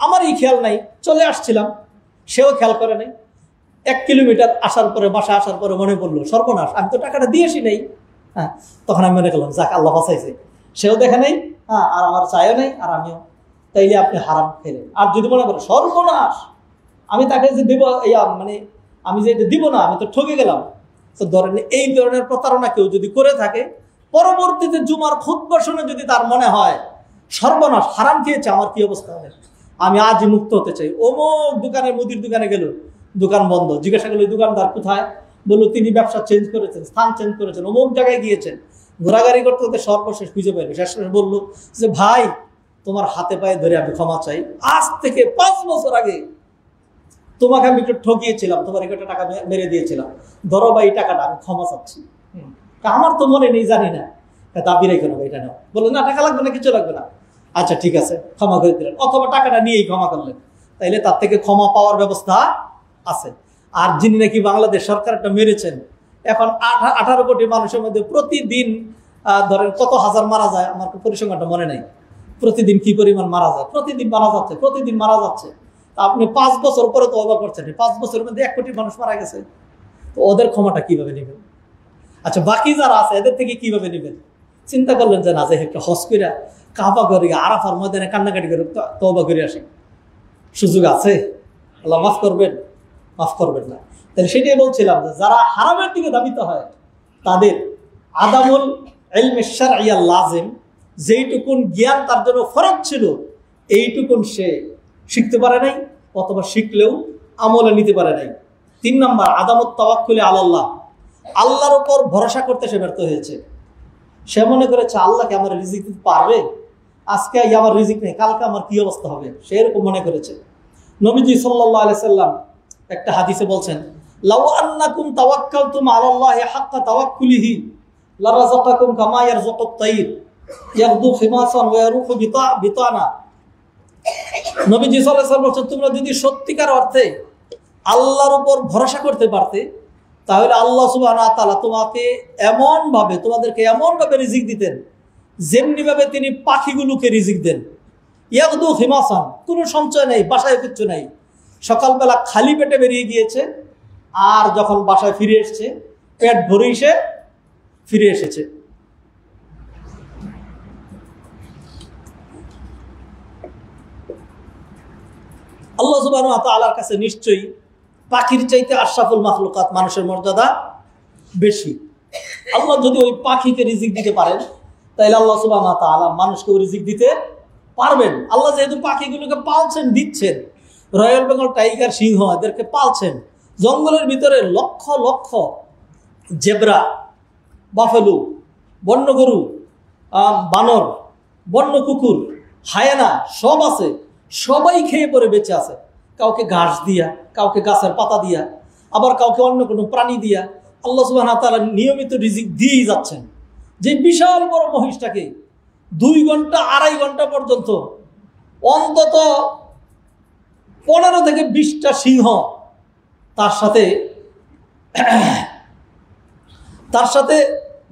আমারই খেয়াল নাই, চলে আসছিলাম, সেও খেয়াল করে নাই, 1 কিলোমিটার বাসা আসার পরে মনে পড়লো সর্বনাশ, আমি তো টাকাটা দিয়েছি নেই। হ্যাঁ তখন আমি মনে করলাম যাক আল্লাহ বাঁচাইছে, সেও দেখে নেই, হ্যাঁ আর আমার চাইও নেই আর আমিও, তাইলে আপনি হারাম খেলেন। আর যদি মনে করেন সর্বনাশ আমি তাকে যে দেব, মানে আমি যে দিব না, আমি তো ঠকে গেলাম, তো ধরেন এই ধরনের প্রতারণা কেউ যদি করে থাকে, পরবর্তীতে জুমার খুতবা শুনে যদি তার মনে হয় সর্বনাশ হারাম খেয়েছে, আমার কি অবস্থা হবে, আমি আজই মুক্ত হতে চাই, অমুক দোকানে মুদির দোকানে গেল, দোকান বন্ধ, জিজ্ঞাসা করলো দোকানদার কোথায়, বললো তিনি ব্যবসা চেঞ্জ করেছেন, স্থান চেঞ্জ করেছেন, অমুক জায়গায় গিয়েছেন, ঘোরাঘুরি করতে করতে সর্বশেষ খুঁজে পাইল, শেষ বললো যে ভাই তোমার হাতে পায়ে ধরে আমি ক্ষমা চাই, আজ থেকে 5 বছর আগে তোমাকে আমি একটু ঠকিয়েছিলাম, তোমার একটা টাকা মেরে দিয়েছিলাম, ধরো বা এই টাকাটা আমি ক্ষমা চাচ্ছি, আমার তো মনে নেই জানি না, দাবি রেখে নেবো এটা নাও, বললো না টাকা লাগবে না, কিছু লাগবে না, আচ্ছা ঠিক আছে ক্ষমা করে দিলেন, অথবা টাকাটা নিয়েই ক্ষমা করলেন, তাইলে তার থেকে ক্ষমা পাওয়ার ব্যবস্থা আছে। আর যিনি নাকি বাংলাদেশ সরকারটা মেরেছেন, এখন 18 কোটি মানুষের মধ্যে প্রতিদিন ধরেন কত হাজার মারা যায়, আমার পরিসংখ্যানটা মনে নাই, প্রতিদিন কি পরিমাণ মারা যায়, প্রতিদিন মারা যাচ্ছে। আপনি 5 বছর পরে তো অবাক করছেন, 5 বছরের মধ্যে 1 কোটি মানুষ মারা গেছে, তো ওদের ক্ষমাটা কিভাবে নেবেন? আচ্ছা, বাকি যারা আছে এদের থেকে কিভাবে নেবেন? চিন্তা করলেন যে না, যে একটা হজ কইরা কাবা করে আরাফার ময়দানে কান্নাকাটি করে তওবা করে আসি, সুযোগ আছে? আল্লাহ মাফ করবেন? মাফ করবেন না। তাহলে সেটাই বলছিলাম যে যারা হারামের দিকে ধাবিত হয় তাদের আদামুল ইলমে শারঈ লাজিম, যেইটুকুন জ্ঞান তার জন্য ফরজ ছিল এইটুকুন সে শিখতে পারে নাই, অথবা শিখলেও আমলে নিতে পারে নাই। 3 নম্বর আদামুত তাওয়াক্কুলি আলাল্লাহ, আল্লাহর উপর ভরসা করতে সে ব্যর্থ হয়েছে। সে মনে করেছে আল্লাহকে আমার রিজিক দিতে পারবে, আজকে আমার রিজিক নেই, কালকে আমার কি অবস্থা হবে, সে এরকম মনে করেছে। নবীজি সাল্লাল্লাহু আলাইহি সাল্লাম একটা হাদিসে বলছেন, লাউ আন্নাকুম তাওয়াক্কালতুম আলাল্লাহি হাক্কা তাওয়াক্কুলিহি লারাযাকাকুম কামা ইয়ারযুকুত তাইর ইয়াগদু খিমাসান ওয়া ইয়ারুহু বিতানা। নবীজি সাল্লাল্লাহু আলাইহি সাল্লাম বলছেন, তোমরা যদি সত্যিকার অর্থে আল্লাহর উপর ভরসা করতে পারতে, তাহলে আল্লাহ সুবহানাহু ওয়া তাআলা তোমাদেরকে এমন ভাবে রিজিক দিতেন যেমনি ভাবে তিনি পাখিগুলোকে রিজিক দেন। ইয়াগদু খিমাসান, কোনো সঞ্চয় নেই, বাসায় কিচ্ছু নাই, সকালবেলা খালি পেটে বেরিয়ে গিয়েছে, আর যখন বাসায় ফিরে এসেছে পেট ভরেই সে ফিরে এসেছে। আল্লাহ সুবহানাহু ওয়া তাআলার কাছে নিশ্চয়ই পাখির চাইতে আশরাফুল মাখলুকাত, মানুষের মর্যাদা বেশি। আল্লাহ যদি ওই পাখিকে রিজিক দিতে পারেন, তাহলে আল্লাহ সুবহানাহু ওয়া তাআলা মানুষকে রিজিক দিতে পারবেন। আল্লাহ যেহেতু পাখিগুলোকে পালছেন, দিচ্ছেন, রয়্যাল বেঙ্গল টাইগার, সিংহ এদেরকে পালছেন, জঙ্গলের ভিতরে লক্ষ লক্ষ জেব্রা, বাফেলু, বন্য গরু, বানর, বন্য কুকুর, হায়েনা সব আছে, সবাই খেয়ে পরে বেঁচে আছে। কাউকে ঘাস দিয়া, কাউকে গাছের পাতা দিয়া, আবার কাউকে অন্য কোনো প্রাণী দিয়া আল্লাহ সুবহানাহু ওয়া তাআলা নিয়মিত রিজিক দিয়েই যাচ্ছেন। যে বিশাল বড় মহিষটাকে 2 ঘন্টা 2.5 ঘন্টা পর্যন্ত অন্তত 15 থেকে 20টা সিংহ তার সাথে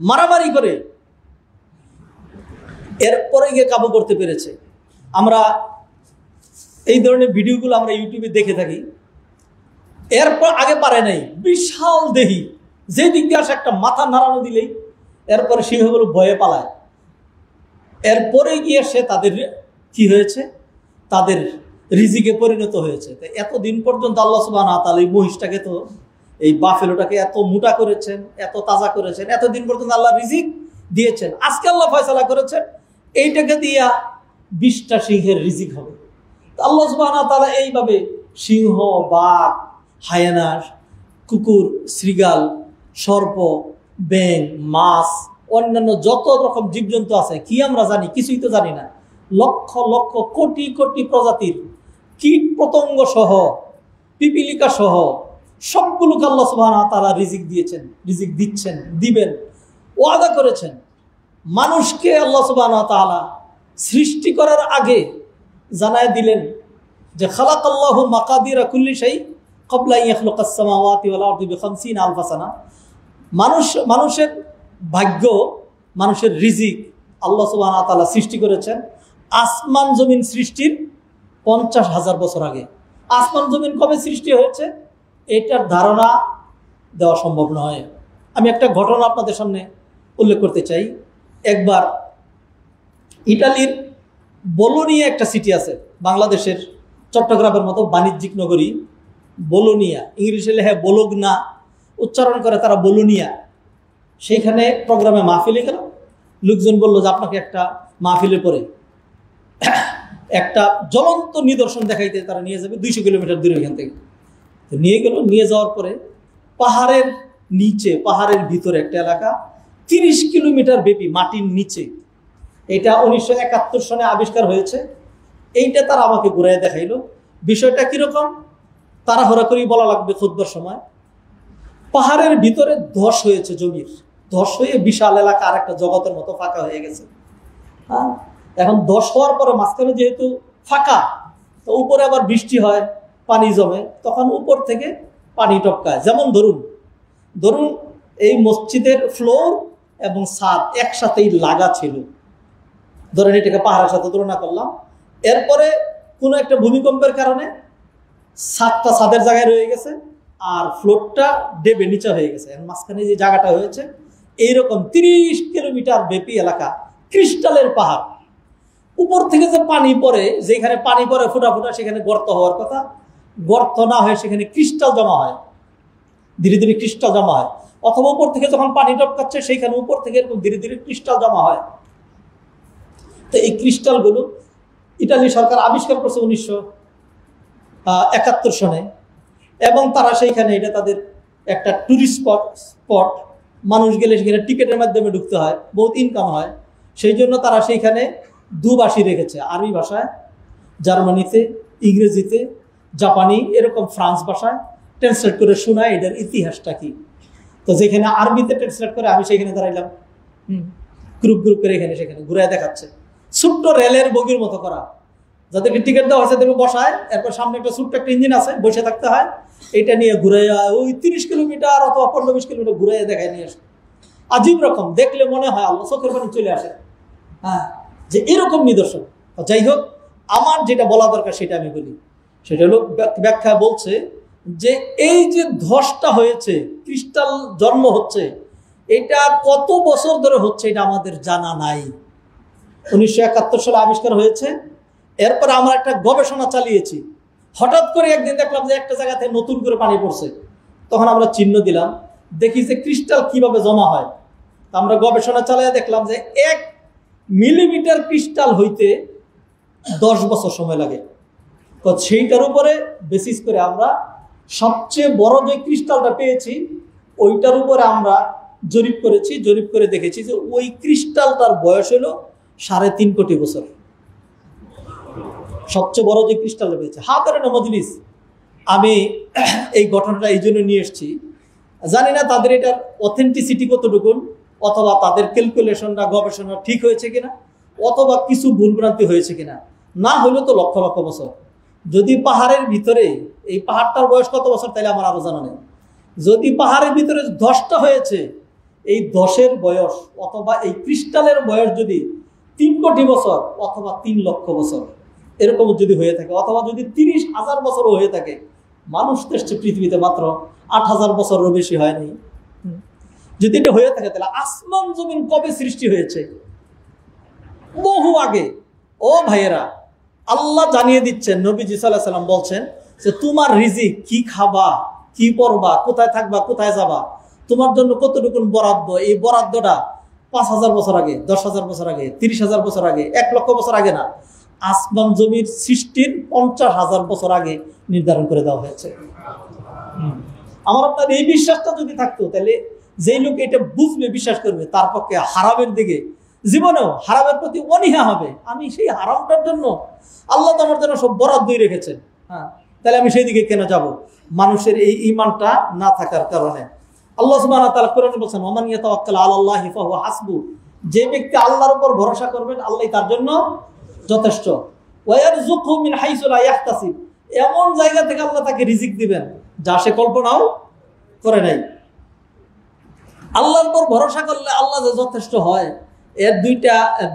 মারামারি করে এরপরে গিয়ে কাবু করতে পেরেছে। আমরা এই ধরনের ভিডিওগুলো আমরা ইউটিউবে দেখে থাকি। এরপর আগে পারে নাই, বিশাল দেহি, যে দিক দিয়ে আসে একটা মাথা নাড়ানো দিলেই এরপরে সিংহগুলো ভয়ে পালায়। এরপরে গিয়ে সে তাদের কি হয়েছে, তাদের রিজিকে পরিণত হয়েছে। এতদিন পর্যন্ত আল্লাহ সুবহানাহু ওয়া তাআলা এই মহিষটাকে, তো এই বাফেলোটাকে এত মোটা করেছেন, এত তাজা করেছেন, এতদিন পর্যন্ত আল্লাহ রিজিক দিয়েছেন। আজকে আল্লাহ ফয়সালা করেছেন এইটাকে দিয়া 20টা সিংহের রিজিক হবে। আল্লাহ সুবহানাহু ওয়া তাআলা এইভাবে সিংহ, বাঘ, হায়েনা, কুকুর, শৃগাল, সর্প, ব্যাঙ, মাছ, অন্যান্য যত রকম জীবজন্তু আছে, কি আমরা জানি? কিছুই তো জানি না। লক্ষ লক্ষ কোটি কোটি প্রজাতির কীট পতঙ্গ সহ, পিপিলিকা সহ সবগুলোকে আল্লাহ সুবহানাহু ওয়া তাআলা রিজিক দিয়েছেন, রিজিক দিচ্ছেন, দিবেন, ওয়াদা করেছেন। মানুষকে আল্লাহ সুবহানাহু ওয়া তাআলা সৃষ্টি করার আগে জানায় দিলেন যে খালাকাল্লাহু মাকাদিরা কুল্লি শাই ক্বাবলা আন ইয়াখলুকাস সামাওয়াতি ওয়াল আরদি বি50 আলফা সানা। মানুষের ভাগ্য, মানুষের রিজিক আল্লাহ সুবহানাহু ওয়া তাআলা সৃষ্টি করেছেন আসমান জমিন সৃষ্টির 50,000 বছর আগে। আসমান জমিন কবে সৃষ্টি হয়েছে এটার ধারণা দেওয়া সম্ভব নয়। আমি একটা ঘটনা আপনাদের সামনে উল্লেখ করতে চাই। একবার ইটালির বোলোনিয়া একটা সিটি আছে, বাংলাদেশের চট্টগ্রামের মতো বাণিজ্যিক নগরী বোলোনিয়া, ইংলিশে লেখে বোলোগনা, উচ্চারণ করে তারা বোলোনিয়া। সেইখানে প্রোগ্রামে মাহফিলে গেল, লোকজন বললো যে আপনাকে একটা মাহফিলের পরে একটা জ্বলন্ত নিদর্শন দেখাইতে তারা নিয়ে যাবে 200 কিলোমিটার দূরে এখান থেকে। তো নিয়ে গেল, নিয়ে যাওয়ার পরে পাহাড়ের নিচে, পাহাড়ের ভিতরে একটা এলাকা 30 কিলোমিটার ব্যাপী মাটির নিচে, এটা 1971 সনে আবিষ্কার হয়েছে। এইটা তারা আমাকে ঘুরাই দেখাইলো। বিষয়টা কিরকম তাড়াহুড়া করেই বলা লাগবে খুতবার সময়। পাহাড়ের ভিতরে ধস হয়েছে, জমির ধস হয়ে বিশাল এলাকা আর একটা জগতের মতো ফাঁকা হয়ে গেছে। হ্যাঁ, এখন ধস হওয়ার পরে মাঝখানে যেহেতু ফাঁকা, তো উপরে আবার বৃষ্টি হয়, পানি জমে, তখন উপর থেকে পানি টপকায়। যেমন ধরুন এই মসজিদের ফ্লোর এবং ছাদ একসাথেই লাগা ছিল, ধরেন এটাকে পাহাড়ের সাথে তুলনা করলাম। এরপরে কোনো একটা ভূমিকম্পের কারণে ছাদটা ছাদের জায়গায় রয়ে গেছে, আর ফ্লোরটা ডেবে নিচে হয়ে গেছে। মাঝখানে যে জায়গাটা হয়েছে এইরকম 30 কিলোমিটার ব্যাপী এলাকা, ক্রিস্টালের পাহাড়। উপর থেকে যে পানি পড়ে, যেখানে পানি পড়ে ফুটা ফুটা, সেখানে গর্ত হওয়ার কথা, গর্ত না হয়ে সেখানে ক্রিস্টাল জমা হয়, ধীরে ধীরে ক্রিস্টাল জমা হয়। অথবা উপর থেকে যখন পানি টপকাচ্ছে সেইখানে উপর থেকে এরকম ধীরে ধীরে ক্রিস্টাল জমা হয়। তো এই ক্রিস্টালগুলো ইটালি সরকার আবিষ্কার করছে 1971 সনে, এবং তারা সেইখানে, এটা তাদের একটা টুরিস্ট স্পট, মানুষ গেলে সেখানে টিকিটের মাধ্যমে ঢুকতে হয়, বহুত ইনকাম হয়। সেই জন্য তারা সেইখানে দুভাষী রেখেছে, আরবি ভাষায়, জার্মানিতে, ইংরেজিতে, জাপানি, এরকম ফ্রান্স ভাষায় ট্রান্সলেট করে শোনায় এটার ইতিহাসটা কি। তো যেখানে আরবিতে ট্রান্সলেট করে আমি সেখানে দাঁড়াইলাম, গ্রুপ গ্রুপ করে এখানে সেখানে ঘুরে দেখাচ্ছে। ছোট্ট রেলের বগির মতো করা, যাদেরকে টিকিট দেওয়া হয়েছে তাদেরকে বসায়, এরপর সামনে একটা ছোট্ট একটা ইঞ্জিন আছে, বসে থাকতে হয়, এটা নিয়ে ঘুরে ওই 30 কিলোমিটার অথবা 15-20 কিলোমিটার ঘুরে দেখায় নিয়ে আসে। আজীব রকম, দেখলে মনে হয় আল্লাহ, চোখের পানি চলে আসে। হ্যাঁ, যে এরকম নিদর্শন। যাই হোক, আমার যেটা বলা দরকার সেটা আমি বলি। সেটা হলো, ব্যাখ্যা বলছে যে এই যে ধসটা হয়েছে, ক্রিস্টাল জন্ম হচ্ছে, এটা কত বছর ধরে হচ্ছে এটা আমাদের জানা নাই। 1971 সালে আবিষ্কার হয়েছে। এরপর আমরা একটা গবেষণা চালিয়েছি। হঠাৎ করে একদিন দেখলাম যে একটা জায়গা থেকে নতুন করে পানি পড়ছে। তখন আমরা চিহ্ন দিলাম, দেখি যে ক্রিস্টাল কিভাবে জমা হয়। আমরা গবেষণা চালিয়ে দেখলাম যে 1 মিলিমিটার ক্রিস্টাল হইতে 10 বছর সময় লাগে। তো সেইটার উপরে বেসিস করে আমরা সবচেয়ে বড় যে ক্রিস্টালটা পেয়েছি, ওইটার উপরে আমরা জরিপ করেছি। জরিপ করে দেখেছি যে ওই ক্রিস্টালটার বয়স হলো 3.5 কোটি বছর। সবচেয়ে বড় যে ক্রিস্টালটা পেয়েছে। হাদারানা মজলিস, আমি এই ঘটনাটা এই জন্য নিয়ে এসেছি, জানি না তাদের এটার অথেন্টিসিটি কতটুকু, অথবা তাদের ক্যালকুলেশনটা, গবেষণা ঠিক হয়েছে কিনা, অথবা কিছু ভুলভ্রান্তি হয়েছে কিনা। না হইলে তো লক্ষ লক্ষ বছর। যদি পাহাড়ের ভিতরে, এই পাহাড়টার বয়স কত বছর তাইলে আমার আরো জানা নেই। যদি পাহাড়ের ভিতরে 10টা হয়েছে, এই 10-এর বয়স অথবা এই ক্রিস্টালের বয়স যদি 3 কোটি বছর অথবা 3 লক্ষ বছর এরকম যদি হয়ে থাকে, অথবা যদি 30,000 বছরও হয়ে থাকে, মানুষ তো এসছে পৃথিবীতে মাত্র 8,000 বছরেরও বেশি হয়নি। যদি এটা হয়ে থাকে তাহলে আসমান জমিন কবে সৃষ্টি হয়েছে? বহু আগে। ও ভাইয়েরা, আল্লাহ জানিয়ে দিচ্ছেন, নবীজি সাল্লাল্লাহু আলাইহি ওয়াসাল্লাম বলছেন যে তোমার রিজিক, কি খাবা, কি পরবা, কোথায় থাকবা, কোথায় যাবা, তোমার জন্য কতটুকু বরাদ্দ, এই বরাদ্দটা 5,000 বছর আগে, 10,000 বছর আগে, 30,000 বছর আগে, 1 লক্ষ বছর আগে না, আসমান জমির সৃষ্টির 50,000 বছর আগে নির্ধারণ করে দেওয়া হয়েছে। আমার আপনার এই বিশ্বাসটা যদি থাকতো, তাহলে যেই লোক এটা বুঝবে, বিশ্বাস করবে, তার পক্ষে হারামের দিকে, জীবনেও হারামের প্রতি অনীহা হবে। আমি সেই হারামটার জন্য আল্লাহ তো আমার জন্য সব বরাদ্দই রেখেছেন, হ্যাঁ, তাহলে আমি সেই দিকে কেন যাব? মানুষের এই ঈমানটা না থাকার কারণে। আল্লাহ সুবহানাহু ওয়া তাআলা কোরআনে বলেছেন, ওমান ইয়াতাওয়াক্কাল আলাল্লাহি ফাহুয়া হাসবু, যে ব্যক্তি আল্লাহর উপর ভরসা করবেন, আল্লাহই তার জন্য যথেষ্ট। ওয়া ইয়ারযুকহু মিন হাইসু লা ইয়াহতাসিব, এমন জায়গা থেকে আল্লাহ তাকে রিজিক দিবেন যা সে কল্পনাও করে নাই। আল্লাহর উপর ভরসা করলে আল্লাহ যে যথেষ্ট হয়, এর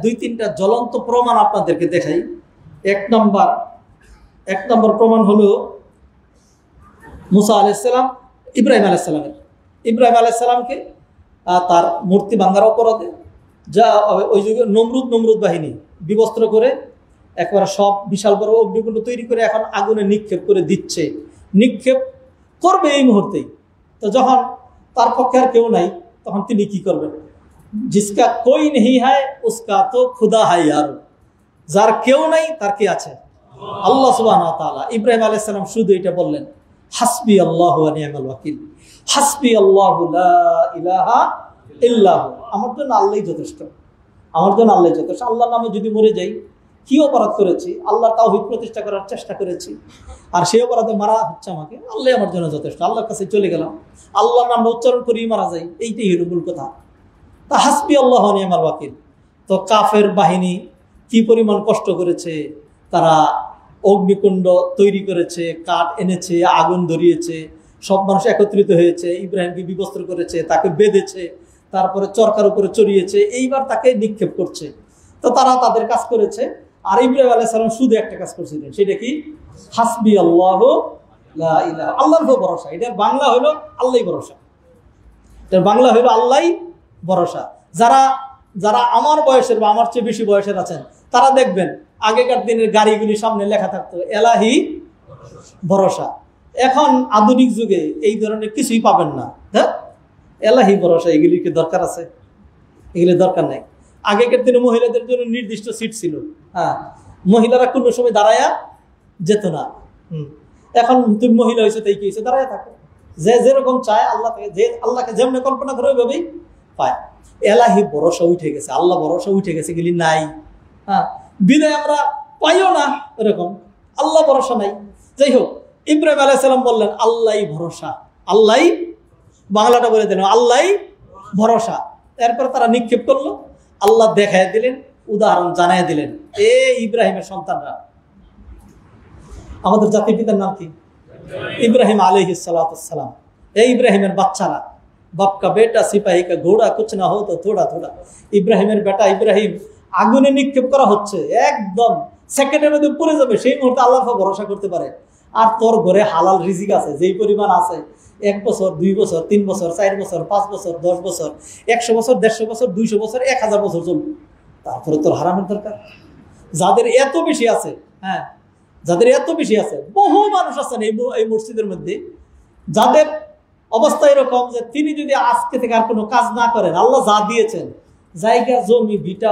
2-3টা জ্বলন্ত প্রমাণ আপনাদেরকে দেখাই। এক নম্বর প্রমাণ হলো মুসা আলাইহিস সালাম, ইব্রাহিম আলাইহিস সালামের। ইব্রাহিম আলাইহিস সালামকে তার মূর্তি ভাঙার অপরাধে, যা ওই যুগে নমরুদ বাহিনী বিবস্ত্র করে একবার সব বিশাল বড় অগ্নিকুণ্ড তৈরি করে এখন আগুনে নিক্ষেপ করে দিচ্ছে, নিক্ষেপ করবে এই মুহূর্তেই। তো যখন তার পক্ষে আর কেউ নাই, তখন তিনি কি করবেন? জিসকা কোই নেই হায় উসকা তো খুদা হাই আর, যার কেউ নাই তার কি আছে? আল্লাহ সুবহানাহু ওয়া তাআলা। ইব্রাহিম আলাইহিস সালাম শুধু এটা বললেন, হাসবি আল্লাহু ওয়া নি'মাল ওয়াকিল, হাসবি আল্লাহু লা ইলাহা ইল্লাহু, আমার জন্য আল্লাহই যথেষ্ট, আমার জন্য আল্লাহই যথেষ্ট। আল্লাহর নামে যদি মরে যাই, কি অপরাধ করেছি? আল্লাহ তাওহীদ প্রতিষ্ঠা করার চেষ্টা করেছি, আর সেই অপরাধে মারা হচ্ছে আমাকে, আল্লাহ আমার জন্য যথেষ্ট। আল্লাহর কাছে চলে গেলাম, আল্লাহর নামটা উচ্চারণ করেই মারা যাই, এইটাই হলো মূল কথা। তা হাসবি আল্লাহু ওয়া নি'মাল ওয়াকিল। তো কাফের বাহিনী কি পরিমাণ কষ্ট করেছে, তারা অগ্নিকুণ্ড তৈরি করেছে, কাঠ এনেছে, আগুন ধরিয়েছে, সব মানুষ একত্রিত হয়েছে, ইব্রাহিমকে বিবস্ত্র করেছে, তাকে বেঁধেছে, তারপরে চরকার উপরে চড়িয়েছে, এইবার তাকে নিক্ষেপ করছে। তো তারা তাদের কাজ করেছে, আর ইব্রাহিম আলাইহিস সালাম শুধু একটা কাজ করছিলেন, সেটা কি? হাসবি আল্লাহু লা ইলাহা, আল্লাহর উপর ভরসা। এটার বাংলা হলো আল্লাহই ভরসা, এটার বাংলা হলো আল্লাহই ভরসা। যারা যারা আমার বয়সের বা আমার চেয়ে বেশি বয়সের আছেন তারা দেখবেন আগেকার দিনের গাড়িগুলি সামনে লেখা থাকতো এলাহি ভরসা। এখন আধুনিক যুগে এই ধরনের কিছুই পাবেন না। হ্যাঁ, এলাহি ভরসা এগুলি কি দরকার আছে? এগুলি দরকার নেই। আগেকার দিনে মহিলাদের জন্য নির্দিষ্ট সিট ছিল। হ্যাঁ, মহিলারা কোনো সময় দাঁড়ায়া যেত না। এখন তুমি মহিলা হয়েছে তাই কি হয়েছে, দাঁড়ায় থাকো। যে যেরকম চায় আল্লাহ থেকে, যে আল্লাহকে যেমন কল্পনা করে ওইভাবেই পায়। এলাহি ভরসা উঠে গেছে, আল্লাহ ভরসা উঠে গেছে, এগুলি নাই। হ্যাঁ, বিদায় আমরা পাইও না এরকম, আল্লাহ ভরসা নাই। যাই হোক, ইব্রাহিম আলাইহিস সালাম বললেন আল্লাহই ভরসা, আল্লাহই, বাংলাটা বলে দিলেন আল্লাহই ভরসা। এরপর তারা নিক্ষেপ করলো, আল্লাহ দেখায় দিলেন, উদাহরণ জানায় দিলেন। ইব্রাহিমের সন্তানরা, আমাদের জাতির পিতার নাম কি? ইব্রাহিম আলাইহিস সালাম। এই ইব্রাহিমের বাচ্চারা, বাপ কা বেটা সিপাহী কা ঘোড়া কুছ না হো তো থোড়া থোড়া। ইব্রাহিমের বেটা ইব্রাহিম আগুনে নিক্ষেপ করা হচ্ছে, একদম সেকেন্ডের মধ্যে পড়ে যাবে। সেই মুহূর্তে আল্লাহ ভরসা করতে পারে। আর তোর ঘরে হালাল রিজিক আছে, যেই পরিমাণ আছে, 1 বছর 2 বছর 3 বছর 4 বছর 5 বছর 10 বছর 100 বছর 150 বছর 200 বছর 1000 বছর চলবে। তারপরে তোর হারামের দরকার? যাদের এত বেশি আছে, হ্যাঁ, যাদের এত বেশি আছে, বহু মানুষ আছেন এই মসজিদের মধ্যে যাদের অবস্থা এরকম যে তিনি যদি আজকে থেকে আর কোনো কাজ না করেন, আল্লাহ যা দিয়েছেন জায়গা জমি ভিটা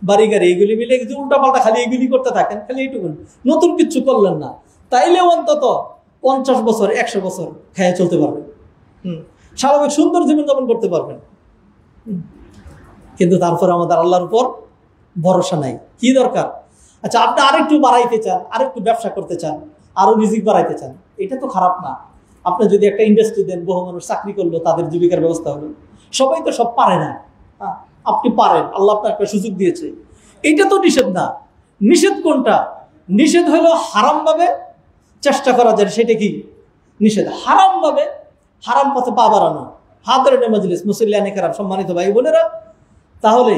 বাড়ি গাড়ি এগুলি মিলে উল্টা পাল্টা খালি এগুলি করতে থাকেন, খালি এইটুকু, নতুন কিছু করলেন না, তাইলে অন্তত 50 বছর 100 বছর খেয়ে চলতে পারবেন। স্বাভাবিক সুন্দর জীবনযাপন করতে পারবেন। কিন্তু তারপরে আমাদের আল্লাহর উপর ভরসা নাই। কি দরকার? আচ্ছা, আপনি আরেকটু বাড়াইতে চান, আরেকটু ব্যবসা করতে চান, আরো রিজিক বাড়াইতে চান, এটা তো খারাপ না। আপনি যদি একটা ইন্ডাস্ট্রি দেন, বহু মানুষ চাকরি করলো, তাদের জীবিকার ব্যবস্থা হলো। সবাই তো সব পারে না, আপনি পারেন, আল্লাহ আপনার একটা সুযোগ দিয়েছে, এটা তো নিষেধ না। নিষেধ কোনটা? নিষেধ হলো হারাম ভাবে চেষ্টা করা যায়, সেটা কি নিষেধ? হারাম ভাবে, হারাম পথে পা বাড়ানো। হাদরানে মজলিস, মুসল্লিয়ানে কেরাম, সম্মানিত ভাই বোনেরা, তাহলে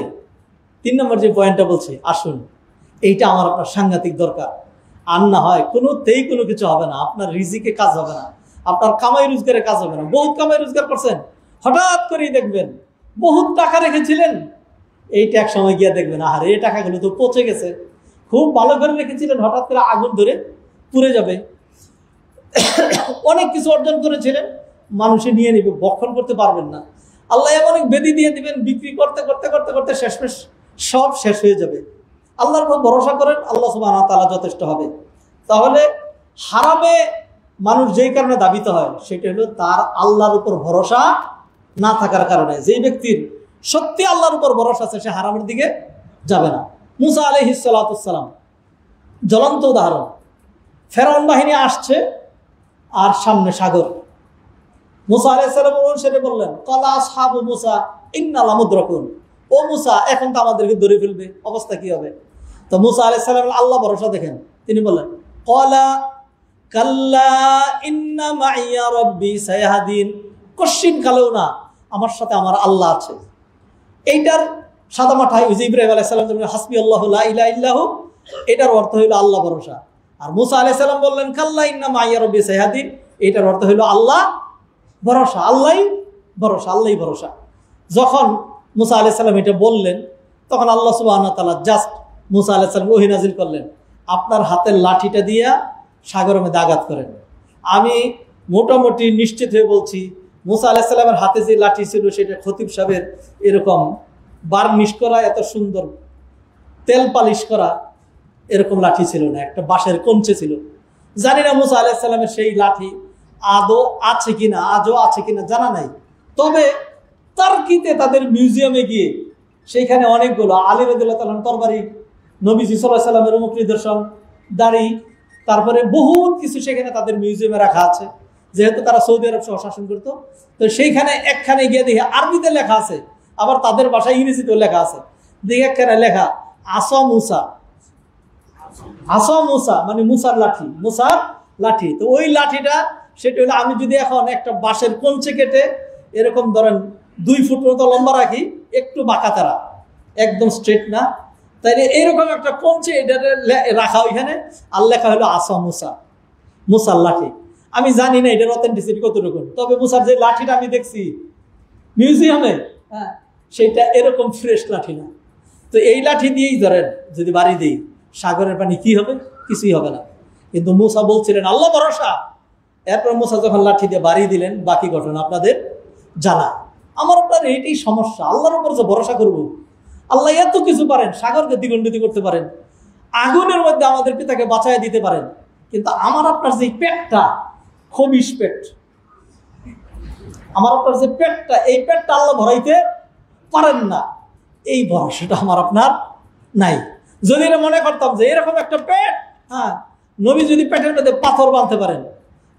3 নম্বর যে পয়েন্টটা বলছি, আসুন, এইটা আমার আপনার সাংঘাতিক দরকার। আর না হয় কোনোতেই কোনো কিছু হবে না, আপনার রিজিকে কাজ হবে না, আপনার কামাই রোজগারে কাজ হবে না। বহুত কামাই রোজগার করছেন, হঠাৎ করেই দেখবেন বহুত টাকা রেখেছিলেন, এইটা এক সময় গিয়ে দেখবেন আহারে এই টাকাগুলো তো পচে গেছে। খুব ভালো করে রেখেছিলেন, হঠাৎ করে আগুন ধরে পুড়ে যাবে। অনেক কিছু অর্জন করেছিলেন, মানুষে নিয়ে নেবে, বক্ষণ করতে পারবেন না। আল্লাহ এমন এক বেদি দিয়ে দিবেন, বিক্রি করতে করতে করতে করতে শেষমেশ সব শেষ হয়ে যাবে। আল্লাহর উপর ভরসা করেন, আল্লাহ সুবহানাহু ওয়া তাআলা যথেষ্ট হবে। তাহলে হারামে মানুষ যেই কারণে দাবিত হয়, সেটা হলো তার আল্লাহর উপর ভরসা না থাকার কারণে। যেই ব্যক্তির সত্যি আল্লাহর উপর ভরসা আছে, সে হারামের দিকে যাবে না। মুসা আলাইহিস সালাম জ্বলন্ত উদাহরণ। ফেরাউন বাহিনী আসছে আর সামনে সাগর। মুসা আলাইহিস সালাম সেটা বললেন, ক্বালা আসহাবু মুসা ইন্না লামুদরাকুন। ও মুসা, এখন তো আমাদেরকে ধরে ফেলবে, অবস্থা কি হবে? তো মুসা আলাইহিস সালাম আল্লাহ ভরসা দেখেন, তিনি বললেন, ক্বালা কাল্লা ইন্না মাইয়া রাব্বি সায়াহদিন। কশিন কালেও না, আমার সাথে আমার আল্লাহ আছে। এইটার সাদা মাথায় ওই যে ইব্রাহিম আলাইহিস সালাম হাসবি আল্লাহু লা ইলাহা ইল্লাহু, এটার অর্থ হইল আল্লাহ ভরসা। আর মুসা আলাইহিস সালাম বললেন কাল্লা ইন্না মাইয়া রাব্বি সায়াহদিন, এটার অর্থ হইল আল্লাহ ভরসা, আল্লাহই ভরসা, আল্লাহই ভরসা। যখন মুসা আলাইহিস সালাম এটা বললেন, তখন আল্লাহ সুবহানাহু ওয়া তাআলা জাস্ট মুসা আলাইহিস সালাম ওহী নাযিল করলেন, আপনার হাতের লাঠিটা দিয়া সাগরের মধ্যে আঘাত করেন। আমি মোটামুটি নিশ্চিত হয়ে বলছি, মুসা আলাইহিস সালামের হাতে যে লাঠি ছিল, সেটা খতিব সাহেবের এরকম বার্নিশ করা, এত সুন্দর তেল পালিশ করা এরকম লাঠি ছিল না, একটা বাঁশের কঞ্চে ছিল। জানি না মুসা আলাইহিস সালামের সেই লাঠি আজও আছে কিনা জানা নাই। তবে তার্কিতে তাদের মিউজিয়ামে গিয়ে সেইখানে অনেকগুলো আলী রাদিয়াল্লাহু তাআলার তরবারি, নবীজি সাল্লাল্লাহু আলাইহি ওয়াসাল্লামের মুখ নিদর্শন, দাড়ি, তারপরে বহুত কিছু সেখানে তাদের মিউজিয়ামে রাখা আছে। যেহেতু তারা সৌদি আরব সহ শাসন করতো, তো সেইখানে একখানে গিয়ে দেখি আরবিতে লেখা আছে, আবার তাদের ভাষায় ইংরেজিতেও লেখা আছে। দেখি একখানে লেখা আসা মুসা, আসা মুসা মানে মুসার লাঠি, মুসার লাঠি। তো ওই লাঠিটা সেটা হলো, আমি যদি এখন একটা বাঁশের কঞ্চে কেটে এরকম ধরেন 2 ফুট মতো লম্বা রাখি, একটু বাঁকা তারা, একদম স্ট্রেট না, তাইলে এইরকম একটা কঞ্চে এটা রাখা ওইখানে, আর লেখা হলো আসা মুসা, মুসার লাঠি। আমি জানি না এটার অথেন্টিসিটি কতটুকু, তবে মুসার যে লাঠিটা আমি দেখছি মিউজিয়ামে, হ্যাঁ, সেটা এরকম ফ্রেশ লাঠি না। তো এই লাঠি দিয়েই ধরেন যদি বাড়ি দিই, সাগরের পানি কি হবে? কিছুই হবে না। কিন্তু মুসা বলছিলেন আল্লাহ ভরসা। এরপর মুসা যখন লাঠি দিয়ে বাড়ি দিলেন, বাকি ঘটনা আপনাদের জানা। আমার আপনার এটাই সমস্যা, আল্লাহর উপর যে ভরসা করব। আল্লাহ এত কিছু পারেন, সাগরকে দ্বিগুণিত করতে পারেন, আগুনের মধ্যে আমাদের পিতাকে বাঁচায় দিতে পারেন, কিন্তু আমার আপনার যে পেটটা, খবিশ পেট, আমার আপনার যে পেটটা, এই পেটটা আল্লাহ ভরাইতে পারেন না। এই ভরসাটা আমার আপনার নাই। যদি এটা মনে করতাম যে এরকম একটা পেট, হ্যাঁ, নবী যদি পেটের মধ্যে পাথর বাঁধতে পারেন,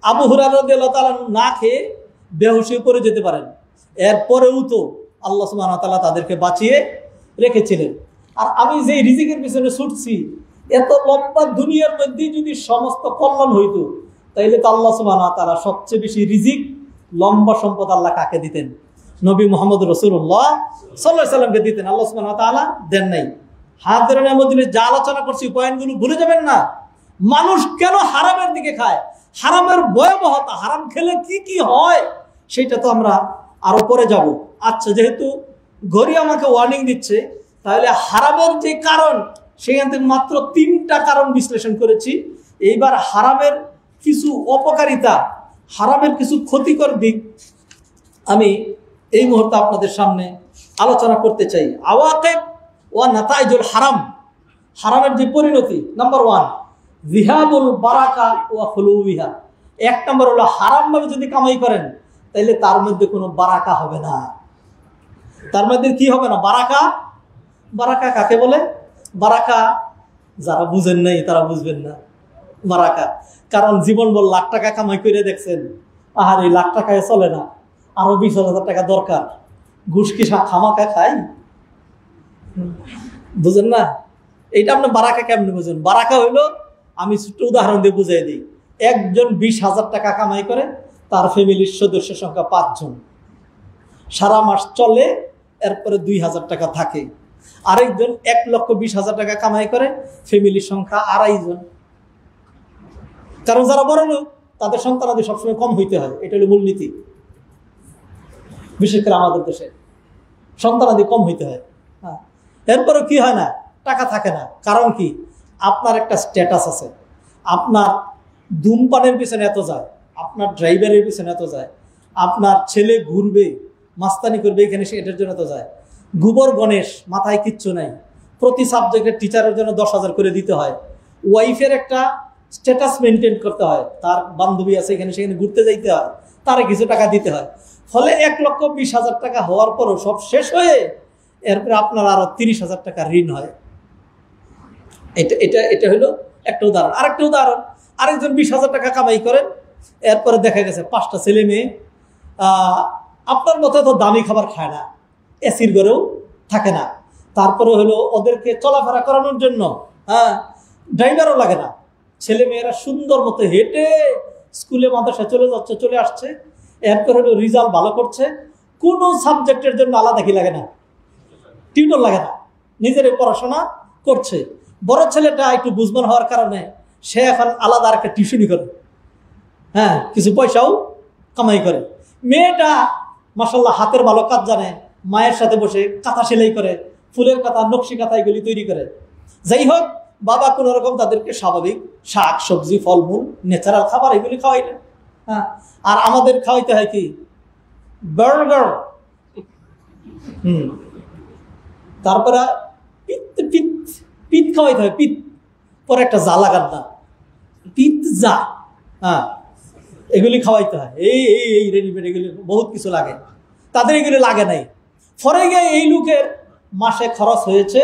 আবু হুরায়রা রাদিয়াল্লাহু তাআলা না খেয়ে বেহুশ হয়ে পড়ে যেতে পারেন, এরপরেও তো আল্লাহ সুবহানাহু ওয়া তাআলা তাদেরকে বাঁচিয়ে রেখেছিলেন। আর আমি যে রিজিকের পিছনে ছুটছি, এত লম্বা দুনিয়ার মধ্যে যদি সমস্ত কল্যাণ হইতো, তাইলে তো আল্লাহ সুবহানাহু ওয়া তাআলা সবচেয়ে বেশি রিজিক, লম্বা সম্পদ আল্লাহ কাকে দিতেন? নবী মুহাম্মদ রাসূলুল্লাহ সাল্লাল্লাহু আলাইহি সাল্লামকে দিতেন। আল্লাহ সুবহানাহু ওয়া তাআলা দেন নাই। হাত ধরে নেমদিনে যা আলোচনা করছি, পয়েন্টগুলো ভুলে যাবেন না। মানুষ কেন হারামের দিকে খায়, হারামের ভয়াবহতা, হারাম খেলে কি কি হয়, সেটা তো আমরা আরো পরে যাব। আচ্ছা, যেহেতু ঘড়ি আমাকে ওয়ার্নিং দিচ্ছে, তাহলে হারামের যে কারণ, সেখান থেকে মাত্র 3টা কারণ বিশ্লেষণ করেছি। এইবার হারামের কিছু অপকারিতা, হারামের কিছু ক্ষতিকর দিক আমি এই মুহূর্তে আপনাদের সামনে আলোচনা করতে চাই। আওয়াকিব ওয়া নাতাইজুল হারাম, হারামের যে পরিণতি। নাম্বার 1, যিহাবুল বারাকা ওয়া খুলুবিহা। 1 নম্বর হলো হারামভাবে যদি কামাই করেন, তাহলে তার মধ্যে কোনো বারাকা হবে না। তার মধ্যে কি হবে না? বারাকা। বারাকা কাকে বলে? বারাকা যারা বুঝেন নাই তারা বুঝবেন না বারাকা। কারণ জীবনভর লাখ টাকা কামাই করে দেখছেন, আর এই লাখ টাকায় চলে না, আরো 20,000 টাকা দরকার। ঘুষ কি খামাকা খাই? বুঝেন না? এইটা আপনি বারাকা কেমনে বুঝেন? বারাকা হইলো, আমি ছোট্ট উদাহরণ দিয়ে বুঝাই দিই। একজন 20,000 টাকা কামাই করে, তার ফ্যামিলির সদস্য সংখ্যা 5 জন, সারা মাস চলে, এরপরে 2,000 টাকা থাকে। আরেকজন 1,20,000 টাকা কামাই করে, ফ্যামিলির সংখ্যা 2.5 জন। কারণ যারা বড় লোক, তাদের সন্তানাদি সবসময় কম হইতে হয়, এটা হলো মূলনীতি। বিশেষ করে আমাদের দেশে সন্তানাদি কম হইতে হয়। হ্যাঁ, এরপরে কি হয় না? টাকা থাকে না। কারণ কি? আপনার একটা স্ট্যাটাস আছে, আপনার ধূমপানের পিছনে এত যায়, আপনার ড্রাইভারের পিছনে এত যায়, আপনার ছেলে ঘুরবে, মাস্তানি করবে, এখানে সে এটার জন্য এত যায়। গোবর গণেশ, মাথায় কিচ্ছু নাই, প্রতি সাবজেক্টের টিচারের জন্য 10,000 করে দিতে হয়। ওয়াইফের একটা স্ট্যাটাস মেনটেন করতে হয়, তার বান্ধবী আছে, এখানে সেখানে ঘুরতে যাইতে হয়, তারে কিছু টাকা দিতে হয়। ফলে 1,20,000 টাকা হওয়ার পরও সব শেষ হয়ে এরপরে আপনার আরো 30,000 টাকা ঋণ হয়। এটা এটা এটা হলো একটা উদাহরণ। আরেকটা উদাহরণ, আরেকজন 20,000 টাকা কামাই করেন, এরপরে দেখা গেছে 5টা ছেলে মেয়ে, আপনার মতো তো দামি খাবার খায় না, এসির ঘরেও থাকে না, তারপরে হলো ওদেরকে চলাফেরা করানোর জন্য, হ্যাঁ, ড্রাইভারও লাগে না। ছেলে মেয়েরা সুন্দর মতো হেঁটে স্কুলে মাদ্রাসায় চলে যাচ্ছে, চলে আসছে, এরপর হলো রেজাল্ট ভালো করছে, কোনো সাবজেক্টের জন্য আলাদা কি লাগে না, টিউটর লাগে না, নিজের পড়াশোনা করছে। বড় ছেলেটা একটু বুঝবান হওয়ার কারণে সে এখন আলাদা একটা টিউশনই করে, হ্যাঁ, কিছু পয়সাও কামাই করে। মেয়েটা মাশাআল্লাহ হাতের ভালো কাজ জানে, মায়ের সাথে বসে কাঁথা সেলাই করে, ফুলের কাঁথা, নকশি কাঁথা এগুলি তৈরি করে। যাই হোক, বাবা কোনো রকম তাদেরকে স্বাভাবিক শাক সবজি ফলমূল ন্যাচারাল খাবার এগুলি খাওয়াইলেন, হ্যাঁ। আর আমাদের খাওয়াইতে হয় কি? বার্গার, তারপরে পিত খাওয়াইতে হয়, পিত, পরে একটা জা লাগার না, পিৎজা, হ্যাঁ, এগুলি খাওয়াইতে হয়। এই রেডিমেড এগুলি বহুত কিছু লাগে, তাদের এগুলি লাগে নাই। পরে গিয়ে এই লোকের মাসে খরচ হয়েছে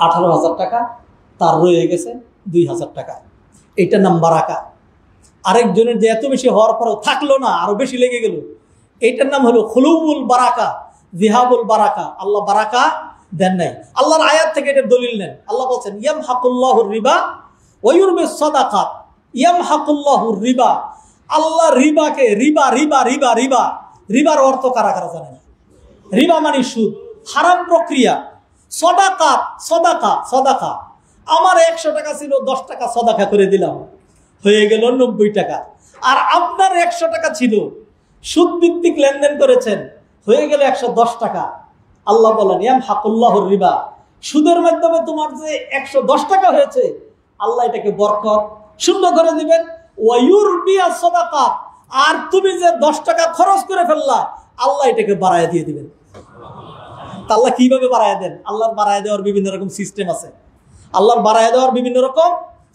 18,000 টাকা, তার রয়ে গেছে 2,000 টাকা। এইটার নাম বারাকা। আরেকজনের যে এত বেশি হওয়ার পরেও থাকলো না, আরো বেশি লেগে গেল, এইটার নাম হলো খুলুবুল বারাকা, যিহাবুল বারাকা। আল্লাহ বারাকা দেন নাই। আল্লাহর আয়াত থেকে এটার দলিল নেন। আল্লাহ বলছেন ইয়ামহাকুল্লাহুর রিবা ওয়া ইউরবিস সাদাকাত। ইয়ামহাকুল্লাহুর রিবা, আল্লাহ রিবাকে, রিবা রিবা রিবা রিবা, রিবার অর্থ কারা কারা জানেন? রিবা মানে সুদ, হারাম প্রক্রিয়া। সদাকাত, সদাকা, সদাকা, আমার 100 টাকা ছিল, 10 টাকা সদাকা করে দিলাম, হয়ে গেল 90 টাকা। আর আপনার 100 টাকা ছিল, সুদ ভিত্তিক লেনদেন করেছেন, হয়ে গেল 110 টাকা। আল্লাহ বলেন ইয়ামহাকুল্লাহুর রিবা, সুদের মাধ্যমে তোমার যে 110 টাকা হয়েছে, আল্লাহ এটাকে বরকত শূন্য করে দিবেন। ওয়ায়ুরবিয়া সাদাকাত, আর তুমি যে 10 টাকা খরচ করে ফেললা, আল্লাহ এটাকে বাড়ায় দিয়ে দিবেন। তা আল্লাহ কিভাবে বাড়ায় দেন? আল্লাহর বাড়ায় দেওয়ার বিভিন্ন রকম সিস্টেম আছে। আল্লাহর বাড়ায় দেওয়ার বিভিন্ন রকম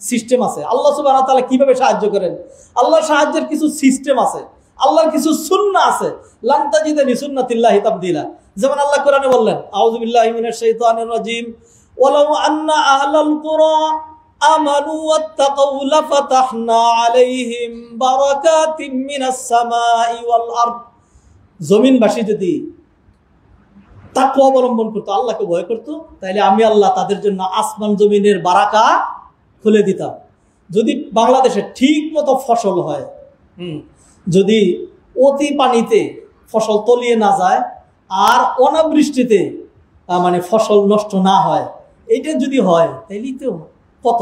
সিস্টেম আছে। আল্লাহ সুবহানাহু ওয়া তাআলা কিভাবে সাহায্য করেন? আল্লাহর সাহায্যের কিছু সিস্টেম আছে, আল্লাহর কিছু সুন্নাহ আছে। লান তাজিদা লিসুন্নাতিল্লাহি তাবদীলা। যেমন আল্লাহ কোরআনে বললেন, আউযু বিল্লাহি মিনাশ শাইতানির রাজীম, ওয়ালাউ আন্না আহলাল কুরা আমানু ওয়াত্তাকাউ লাফাতাহনা আলাইহিম বারাকাতিম মিনাস সামাই ওয়াল আরদ। জমিনবাসী যদি তাকওয়া অবলম্বন করতো, আল্লাহকে ভয় করতো, তাহলে আমি আল্লাহ তাদের জন্য আসমান জমিনের বারাকা খুলে দিতাম। যদি বাংলাদেশে ঠিক মতো ফসল হয়, যদি অতি পানিতে ফসল তলিয়ে না যায়, আর অনাবৃষ্টিতে মানে ফসল নষ্ট না হয়, এইটা যদি হয় তাহলে তো কত,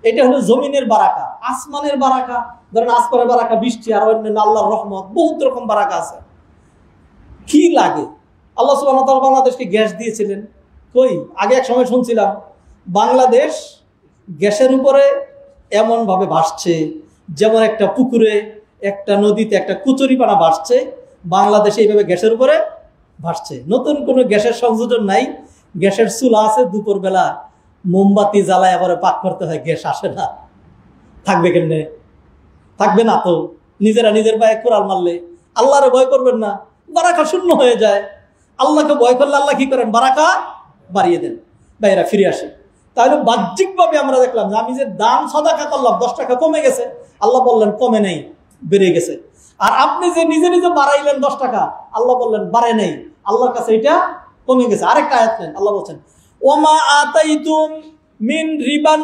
এটা হলো জমিনের বারাকা। আসমানের বারাকা, ধরেন আসমানের বারাকা বৃষ্টি, আর অন্যান্য আল্লাহর রহমত, বহুত রকম বারাকা আছে। কি লাগে? আল্লাহ সুবহানাহু ওয়া তাআলা বাংলাদেশকে গ্যাস দিয়েছিলেন। কই, আগে এক সময় শুনছিলাম বাংলাদেশ গ্যাসের উপরে এমন ভাবে ভাসছে, যেমন একটা পুকুরে, একটা নদীতে একটা কুচুরিপানা ভাসছে, বাংলাদেশে এইভাবে গ্যাসের উপরে ভাসছে। নতুন কোনো গ্যাসের সংযোজন নাই, গ্যাসের চুলা আছে, দুপুরবেলা মোমবাতি জ্বালায় আবার পাক করতে হয়, গ্যাস আসে না। থাকবে কেমনে? থাকবে না তো। নিজেরা নিজের পায়ে কোরাল মারলে আল্লাহরে ভয় করবেন না, বারাকা শূন্য হয়ে যায়। আল্লাহকে ভয় করলে আল্লাহ কি করেন? বারাকা বাড়িয়ে দেন। ভাইরা ফিরে আসে। তাহলে বাহ্যিকভাবে আমরা দেখলাম যে আমি যে দান সাদাকা করলাম, 10 টাকা কমে গেছে, আল্লাহ বললেন কমে নেই, বেড়ে গেছে। আর আপনি যে নিজে নিজে বাড়াইলেন 10 টাকা, আল্লাহ বললেন বাড়ে নেই, আল্লাহর কাছে এটা কমে গেছে। আরেকটা আয়াত নেন, আল্লাহ বলছেন ওমা আতাইতুম মিন রিবান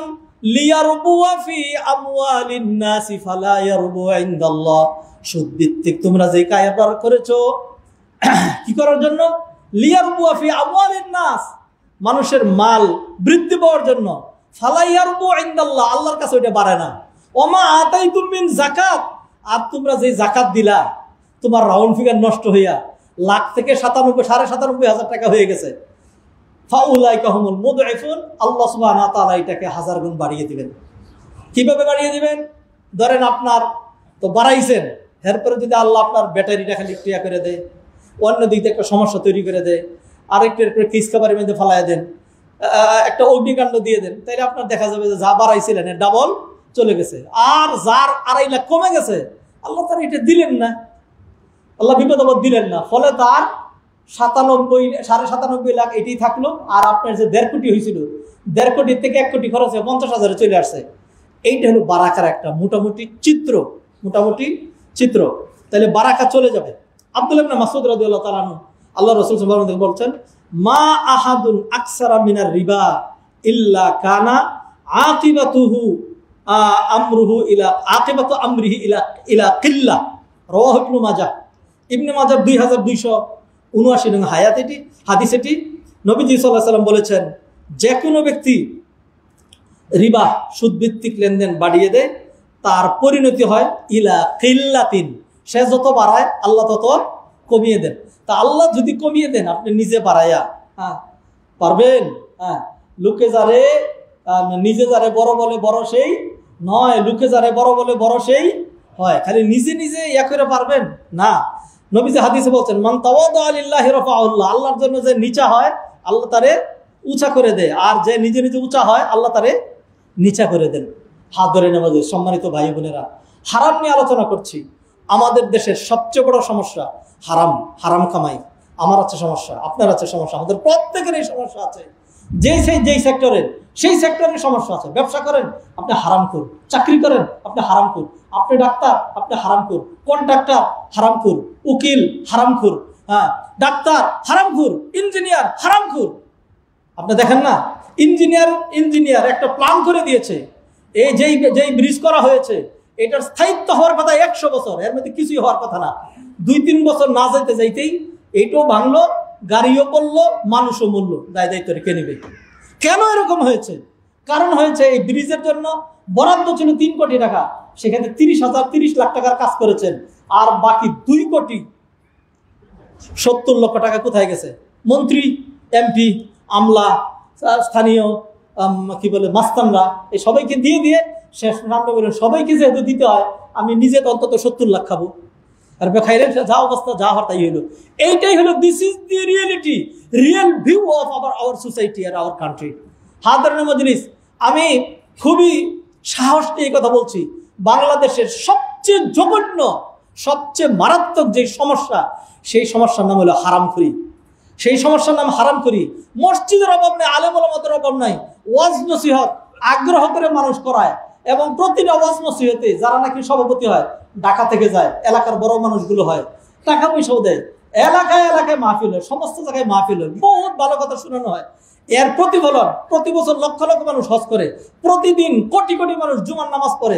লিয়ারবুয়া ফি আমওয়ালিন নাসি ফালা ইয়ারবু ইনদাল্লাহ। সুদ ভিত্তিক তোমরা যে কারবার করেছো, কি করার জন্য? লিয়ারবুয়া ফি আমওয়ালিন নাস, মানুষের মাল বৃদ্ধি পাওয়ার জন্য। ফালা ইয়ারবু ইনদাল্লাহ, আল্লাহর কাছে ওটা বাড়ে না। ওমা আতাইতুম মিন যাকাত, আর তোমরা যে যাকাত দিলা, তোমার রাউন্ড ফিগার নষ্ট হইয়া লাখ থেকে 97,500 টাকা হয়ে গেছে, ফাউলাইকা হুমুল মুদঈফুন, আল্লাহ সুবহানাহু ওয়া তাআলা এটাকে 1000 গুণ বাড়িয়ে দিবেন। কিভাবে বাড়িয়ে দিবেন? ধরেন আপনার তো বাড়াইছেন, এরপরে যদি আল্লাহ আপনার ব্যাটারিটা খালি ক্রিয়া করে দেয়, অন্য দিক থেকে একটা সমস্যা তৈরি করে দেয়, আরেকটার কিসকাবারের মধ্যে ফালাইয়া দেন, একটা অগ্নিকাণ্ড দিয়ে দেন, তাইলে আপনার দেখা যাবে যে যা বাড়াইছিলেন এর ডাবল চলে গেছে। আর যার 2.5 লাখ কমে গেছে, আল্লাহ তার এটা দিলেন না, আল্লাহ বিপদ আপদ দিলেন না, ফলে তার 97.5 লাখ এটাই থাকলো। আর আপনার যে 1.5 কোটি হয়েছিল, 1.5 কোটির থেকে 1 কোটি খরচ হয়ে 50,000 চলে আসছে। এইটা হলো বারাকার একটা মোটামুটি চিত্র, তাহলে বারাকা চলে যাবে। আব্দুল্লাহ ইবনে মাসউদ রাদিয়াল্লাহু তাআলা আনহু, আল্লাহ রাসূল সাল্লাল্লাহু আলাইহি ওয়াসাল্লাম বলছেন, মা আহাদুন আকসারা মিনার রিবা ইল্লা কানা আকিবাতুহু আমরিহি ইলা কিল্লাহ। রাওয়াহু ইবনে মাজাহ। ইবনে মাজাহ 2279 নং হাদিস এটি। নবীজি সাল্লাল্লাহু আলাইহি ওয়াসাল্লাম বলেছেন, যে কোনো ব্যক্তি রিবা সুদ ভিত্তিক লেনদেন বাড়িয়ে দেয়, তার পরিণতি হয় ইলা কিল্লাতিন, সে যত বাড়ায় আল্লাহ তত কমিয়ে দেন। তা আল্লাহ যদি কমিয়ে দেন, আপনি নিজে বাড়াইয়া পারবেন? লোকে যারে নিজে যারে বড় বলে বড় সেই নয়, লোকে যারে বড় বলে বড় সেই হয়। খালি নিজে নিজে ইয়া করে পারবেন না। নবীজি হাদিসে বলছেন, মান তাওয়াদা লিল্লাহি রাফাআহুল্লাহ, আল্লাহর জন্য যে নিচা হয় আল্লাহ তারে উঁচা করে দেয়, আর যে নিজে নিজে উঁচা হয় আল্লাহ তারে নিচা করে দেন। হাত ধরে নামাজ। সম্মানিত ভাই বোনেরা, হারাম নিয়ে আলোচনা করছি। আমাদের দেশের সবচেয়ে বড় সমস্যা হারাম কামাই। আমার আছে সমস্যা, আপনার আছে সমস্যা, আমাদের প্রত্যেকের এই সমস্যা আছে। যেই সেক্টরের সেই সেক্টরের সমস্যা আছে। ব্যবসা করেন, আপনি হারামখোর। চাকরি করেন, আপনি হারামখোর। আপনি ডাক্তার, আপনি হারামখোর। কন্ট্রাক্টর হারামখোর, উকিল হারামখোর, ডাক্তার হারামখোর, ইঞ্জিনিয়ার হারামখোর। আপনি দেখেন না, ইঞ্জিনিয়ার একটা প্ল্যান করে দিয়েছে, এই যেই ব্রিজ করা হয়েছে এটার স্থায়িত্ব হওয়ার কথা 100 বছর, এর মধ্যে কিছুই হওয়ার কথা না। 2-3 বছর না যাইতেই এইটাও ভাঙলো, গাড়িও পড়লো, মানুষও মরলো। দায়িত্ব রেখে নেবে। কেন এরকম হয়েছে? কারণ হয়েছে এই ব্রিজের জন্য বরাদ্দ ছিল 3 কোটি টাকা, সেখানে 30 লাখ টাকার কাজ করেছেন, আর বাকি 2,70,00,000 টাকা কোথায় গেছে? মন্ত্রী, এমপি, আমলা, স্থানীয় কি বলে মাস্তানরা, এই সবাইকে দিয়ে দিয়ে শেষ রান্না বলেন সবাইকে যেহেতু দিতে হয়, আমি নিজে তো অন্তত 70 লাখ খাবো। আর বেখাইরের যা অবস্থা, যা হওয়ার তাই হলো। এইটাই হলো, this is the reality, real view of our society আর আওয়ার কান্ট্রি। হাজারানে মজলিস, আমি খুবই সাহস নিয়ে কথা বলছি, বাংলাদেশের সবচেয়ে জঘন্য, সবচেয়ে মারাত্মক যে সমস্যা, সেই সমস্যার নাম হলো হারামখুরি। সেই সমস্যার নাম হারামখুরি। মসজিদের অভাব নেই, আলেম ওলামাদের অভাব নাই, ওয়াজ নসিহত আগ্রহ করে মানুষ করায়, এবং প্রতিটা ওয়াজ নসিহতে যারা নাকি সভাপতি হয় ঢাকা থেকে যায়, এলাকার বড় মানুষগুলো হয়, টাকা পয়সাও দেয়, এলাকায় এলাকায় মাহফিল হয়, সমস্ত জায়গায় মাহফিল হয়, বহুত ভালো কথা শোনানো হয়। এর প্রতিফলন, প্রতি বছর লক্ষ লক্ষ মানুষ হজ করে, প্রতিদিন কোটি কোটি মানুষ জুমার নামাজ পড়ে,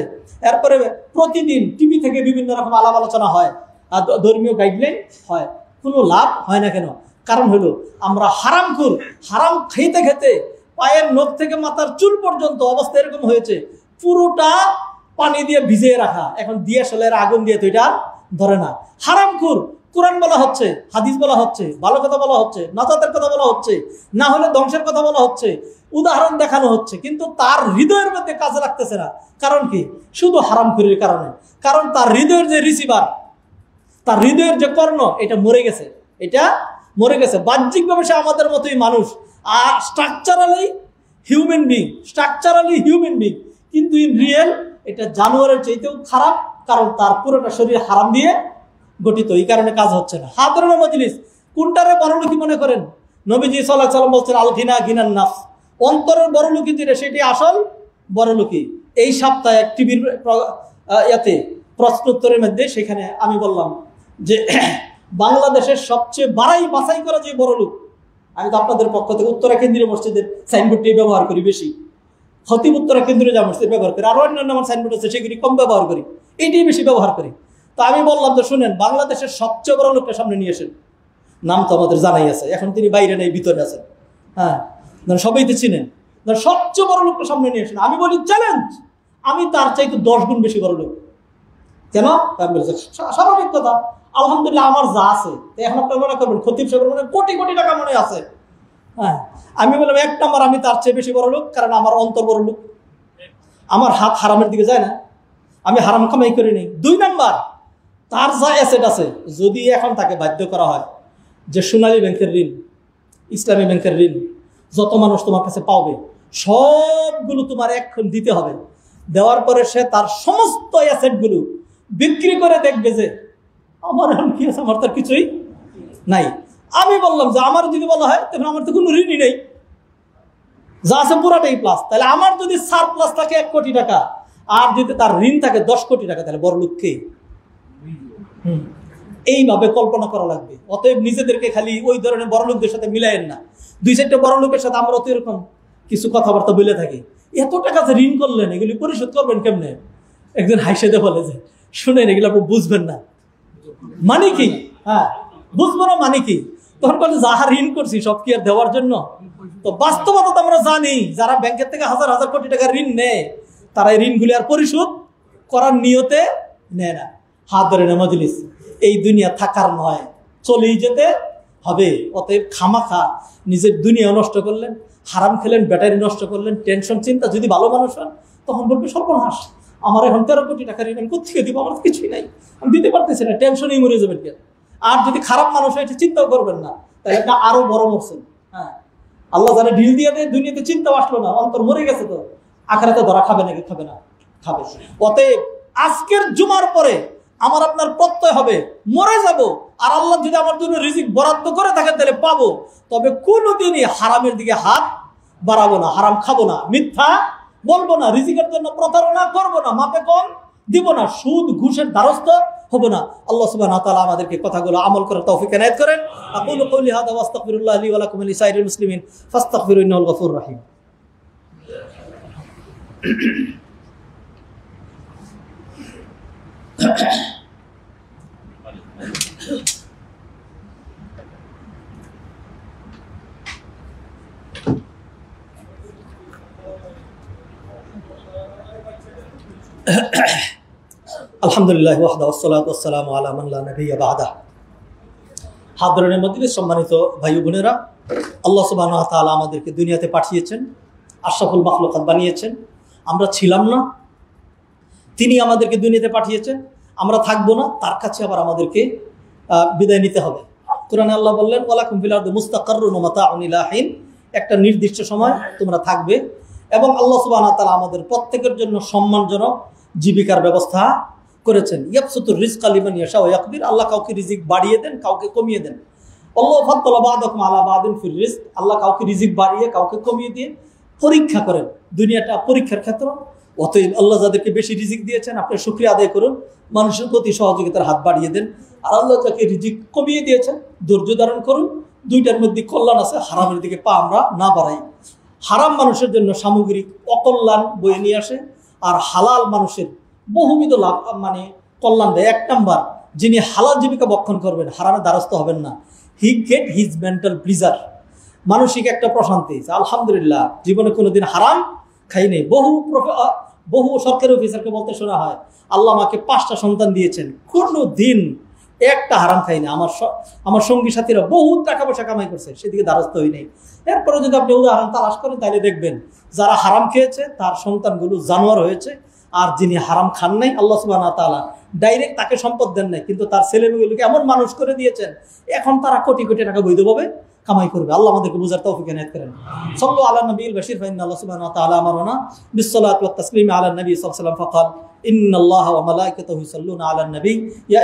এরপরে প্রতিদিন টিভি থেকে বিভিন্ন রকম আলাপ আলোচনা হয়, আর ধর্মীয় গাইডলাইন হয়, কোনো লাভ হয় না। কেন? কারণ হলো আমরা হারামখোর। হারাম খেতে খেতে পায়ের নখ থেকে মাথার চুল পর্যন্ত অবস্থা এরকম হয়েছে, পুরোটা পানি দিয়ে ভিজিয়ে রাখা, এখন DSLR আগুন দিয়ে তো এটা ধরে না। হারামখোর। কোরআন বলা হচ্ছে, হাদিস বলা হচ্ছে, ভালো কথা বলা হচ্ছে, নাজাতের কথা বলা হচ্ছে, না হলে ধ্বংসের কথা বলা হচ্ছে, উদাহরণ দেখানো হচ্ছে, কিন্তু তার হৃদয়ের মধ্যে কাজে লাগতেছে না। কারণ কি? শুধু হারামখোরের কারণে। কারণ তার হৃদয়ের যে রিসিভার, তার হৃদয়ের যে কর্ণ, এটা মরে গেছে। এটা মরে গেছে। বাহ্যিকভাবে সে আমাদের মতোই মানুষ, আর স্ট্রাকচারালি হিউম্যান বিং, কিন্তু ইন রিয়েল এটা জানোয়ারের চাইতেও খারাপ, কারণ তার পুরোটা শরীর হারাম দিয়ে গঠিত, এই কারণে কাজ হচ্ছে না। হাজারানে মজলিস, কোনটারে বড়লোকি মনে করেন? নবীজি সাল্লাল্লাহু আলাইহি ওয়াসাল্লাম বলছেন, আল গিনা গিনান নাফস, অন্তরের বড়লোকি যেটা, সেটি আসল বড়লোকি। এই সপ্তাহে টিভির প্রশ্ন উত্তরের মধ্যে সেখানে আমি বললাম যে বাংলাদেশের সবচেয়ে বাছাই করা যে বড় লোক, আমি তো আপনাদের পক্ষ থেকে উত্তরা কেন্দ্রীয় মসজিদের সাইনবোর্ডটি ব্যবহার করি বেশি, খতিব উত্তরা কেন্দ্রীয় যা মসজিদ ব্যবহার করি, আরো অন্যান্য আমার সাইনবোর্ড আছে সেগুলি কম ব্যবহার করি, এইটাই বেশি ব্যবহার করি। তো আমি বললাম যে শুনেন, বাংলাদেশের সবচেয়ে বড় লোকটা সামনে নিয়ে এসেন। নাম তো আমাদের জানাই আছে, এখন তিনি বাইরে নেই, ভিতরে আছেন। হ্যাঁ, সবাই তো চিনেন। সবচেয়ে বড় লোকটা সামনে নিয়ে এসেন। আমি বলি চ্যালেঞ্জ, আমি তার চাইতে 10 গুণ বেশি বড় লোক। কেন? স্বাভাবিক কথা, আলহামদুলিল্লাহ আমার যা আছে। এখন আপনার মনে করবেন খতিব সাহেবের মনে কোটি কোটি টাকা মনে আছে। হ্যাঁ, আমি বললাম 1 নম্বর, আমি তার চেয়ে বেশি বড় লোক, কারণ আমার অন্তর বড় লোক, আমার হাত হারামের দিকে যায় না, আমি হারাম কামাই করি নাই। 2 নম্বর, তার যা অ্যাসেট আছে, যদি এখন তাকে বাধ্য করা হয় যে সোনালী ব্যাংকের ঋণ, ইসলামী ব্যাংকের ঋণ যত মানুষ তোমার কাছে পাবে সবগুলো তোমার এখন দিতে হবে, দেওয়ার পরে সে তার সমস্ত অ্যাসেটগুলো বিক্রি করে দেখবে যে আমার এখন কি আছে, আমার তার কিছুই নাই। আমি বললাম যে আমার যদি বলা হয় তখন আমার তো কোনো ঋণই নেই, যা আছে পুরাটাই প্লাস। তাহলে আমার যদি সারপ্লাস থাকে 1 কোটি টাকা, আর যদি তার ঋণ থাকে 10 কোটি টাকা, তাহলে বড় লোক কে? এইভাবে কল্পনা করা লাগবে। অতএব নিজেদেরকে খালি ওই ধরনের বড় লোকদের সাথে মিলাইয়েন না। 2-4টা বড় লোকের সাথে আমরা তো এরকম কিছু কথাবার্তা বলে থাকি, এত টাকা যে ঋণ করলেন, এগুলি পরিশোধ করবেন কেমনে? একজন হাসিতে বলে যে শুনেন, এগুলো আপনি বুঝবেন না, মানে কি? হ্যাঁ, বুঝবো না মানে কি? তখন বলে যাহা ঋণ করছি সব কি আর দেওয়ার জন্য? তো বাস্তবতা তো আমরা জানি, যারা ব্যাংকের থেকে হাজার হাজার কোটি টাকা ঋণ নেয়, তারা এই ঋণগুলি আর পরিশোধ করার নিয়তে নেয় না। হাজারানে মজলিস, এই দুনিয়া থাকার নয়, চলেই যেতে হবে। অতএব খামাখা নিজের দুনিয়া নষ্ট করলেন, হারাম খেলেন, ব্যাটারি নষ্ট করলেন, টেনশন চিন্তা। যদি ভালো মানুষ হন তখন বলবে সর্বনাশ, আমার এখন 13 কোটি টাকা ঋণ, আমি কোথেকে দিব, আমার কিছুই নাই, আমি দিতে পারতেছি না, টেনশনেই মরে যাবেন। আর যদি খারাপ মানুষ হয় এটা চিন্তাও করবেন না, তাহলে এটা আরো বড় মরছেন। হ্যাঁ, আল্লাহ জানে ঢিল দিয়ে দেয়, দুনিয়াতে চিন্তা আসলো না, অন্তর মরে গেছে, তো আখিরাতে ধরা খাবে নাকি? খাবে না, খাবে। অতএব আজকের জুমার পরে আমার আপনার প্রত্যয় হবে মরে যাব, আর আল্লাহ যদি আমার জন্য রিজিক বরাদ্দ করে থাকেন তাহলে পাবো, তবে কোনোদিনই হারামের দিকে হাত বাড়াবো না, হারাম খাবো না, মিথ্যা বলবো না, রিজিকের জন্য প্রতারণা করবো না, মাপে কম দিব না, সুদ ঘুষের দ্বারস্থ হব না। আল্লাহ সুবহানাহু ওয়া তাআলা আমাদেরকে কথাগুলো আমল করার তৌফিক এনায়েত করেন। আকুলু কওলি হাযা ওয়া আস্তাগফিরুল্লাহ লি ওয়া লাকুম ওয়া লিসাইরিল মুসলিমিন ফাস্তাগফিরু ইন্নাহুল গফুরুর রহিম। আলহামদুলিল্লাহ ওয়াহদা ওয়াসসালাতু ওয়াসসালামু আলা মান লা নাবিয়্যা বা'দা। হাদরানে মজলিস, সম্মানিত ভাই বোনেরা, আল্লাহ সুবহানাহু ওয়া তাআলা আমাদেরকে দুনিয়াতে পাঠিয়েছেন, আশরাফুল মাখলুকাত বানিয়েছেন। আমরা ছিলাম না, তিনি আমাদেরকে দুনিয়াতে পাঠিয়েছেন। আমরা থাকবো না, তার কাছে আবার আমাদেরকে বিদায় নিতে হবে। কোরআনে আল্লাহ বললেন, ওয়ালাকুম ফিল আরদি মুস্তাকাররুন ওয়া মাতাউন ইলা হিন, একটা নির্দিষ্ট সময় তোমরা থাকবে। এবং আল্লাহ সুবহানাহু ওয়া তাআলা আমাদের প্রত্যেকের জন্য সম্মানজনক জীবিকার ব্যবস্থা করেছেন। ইয়াবসুতুর রিজকা লিমান ইয়াশা ওয়া ইয়াকদির, আল্লাহ কাউকে রিজিক বাড়িয়ে দেন, কাউকে কমিয়ে দেন। আল্লাহু ফাদ্দালা বা'দাকুম আলা বা'দিন ফির রিজক, আল্লাহ কাউকে রিজিক বাড়িয়ে কাউকে কমিয়ে দিয়ে পরীক্ষা করেন। দুনিয়াটা পরীক্ষার ক্ষেত্র। অতএব আল্লাহ যাদেরকে বেশি রিজিক দিয়েছেন, আপনি শুকরিয়া আদায় করুন, মানুষের প্রতি সহযোগিতার হাত বাড়িয়ে দেন। আর আল্লাহ যাকে রিজিক কমিয়ে দিয়েছেন, ধৈর্য ধারণ করুন। দুইটার মধ্যে কল্যাণ আছে, হারামের দিকে পা আমরা না বাড়াই। হারাম মানুষের জন্য সামগ্রিক অকল্যাণ বয়ে নিয়ে আসে, আর হালাল মানুষের বহুবিধ লাভ কল্যাণ দেয়। এক নাম্বার, যিনি হালাল জীবিকা বক্ষণ করবেন, হারামে দ্বারস্থ হবেন না, he get his mental pleasure, মানসিক একটা প্রশান্তি। আলহামদুলিল্লাহ, জীবনে কোনোদিন হারাম খাই নেই। বহু সরকারি অফিসারকে বলতে শোনা হয়, আল্লাহ আমাকে 5টা সন্তান দিয়েছেন, কোনো দিন একটা হারাম খাই না। আমার সঙ্গী সাথীরা বহু টাকা পয়সা কামাই করছে, সেদিকে দ্বারস্থ হই নাই। এরপরে যদি আপনি উদাহরণ তালাশ করেন, তাহলে দেখবেন যারা হারাম খেয়েছে তার সন্তানগুলো জানোয়ার হয়েছে। আর যিনি হারাম খান নাই, আল্লাহ সুবহানাহু ওয়া তাআলা ডাইরেক্ট তাকে সম্পদ দেন নাই, কিন্তু তার ছেলেমেয়েগুলোকে এমন মানুষ করে দিয়েছেন, এখন তারা কোটি কোটি টাকা বৈধভাবে কামাই করবে। আল্লাহ আমাদেরকে বুঝার তৌফিক এনায়েত করেন। সাল্লু আলা নবিয়িল বাশির ফাইন্না আল্লাহ সুবহানাহু ওয়া তাআলা আমারানা বিসসালাতি ওয়াত তাসলিমি আলা নবী সাল্লাল্লাহু আলাইহি ওয়া সাল্লাম ফাকাল ইন্নাল্লাহা ওয়া মালাইকাতাহু ইউসাল্লুনা আলান নবী ইয়া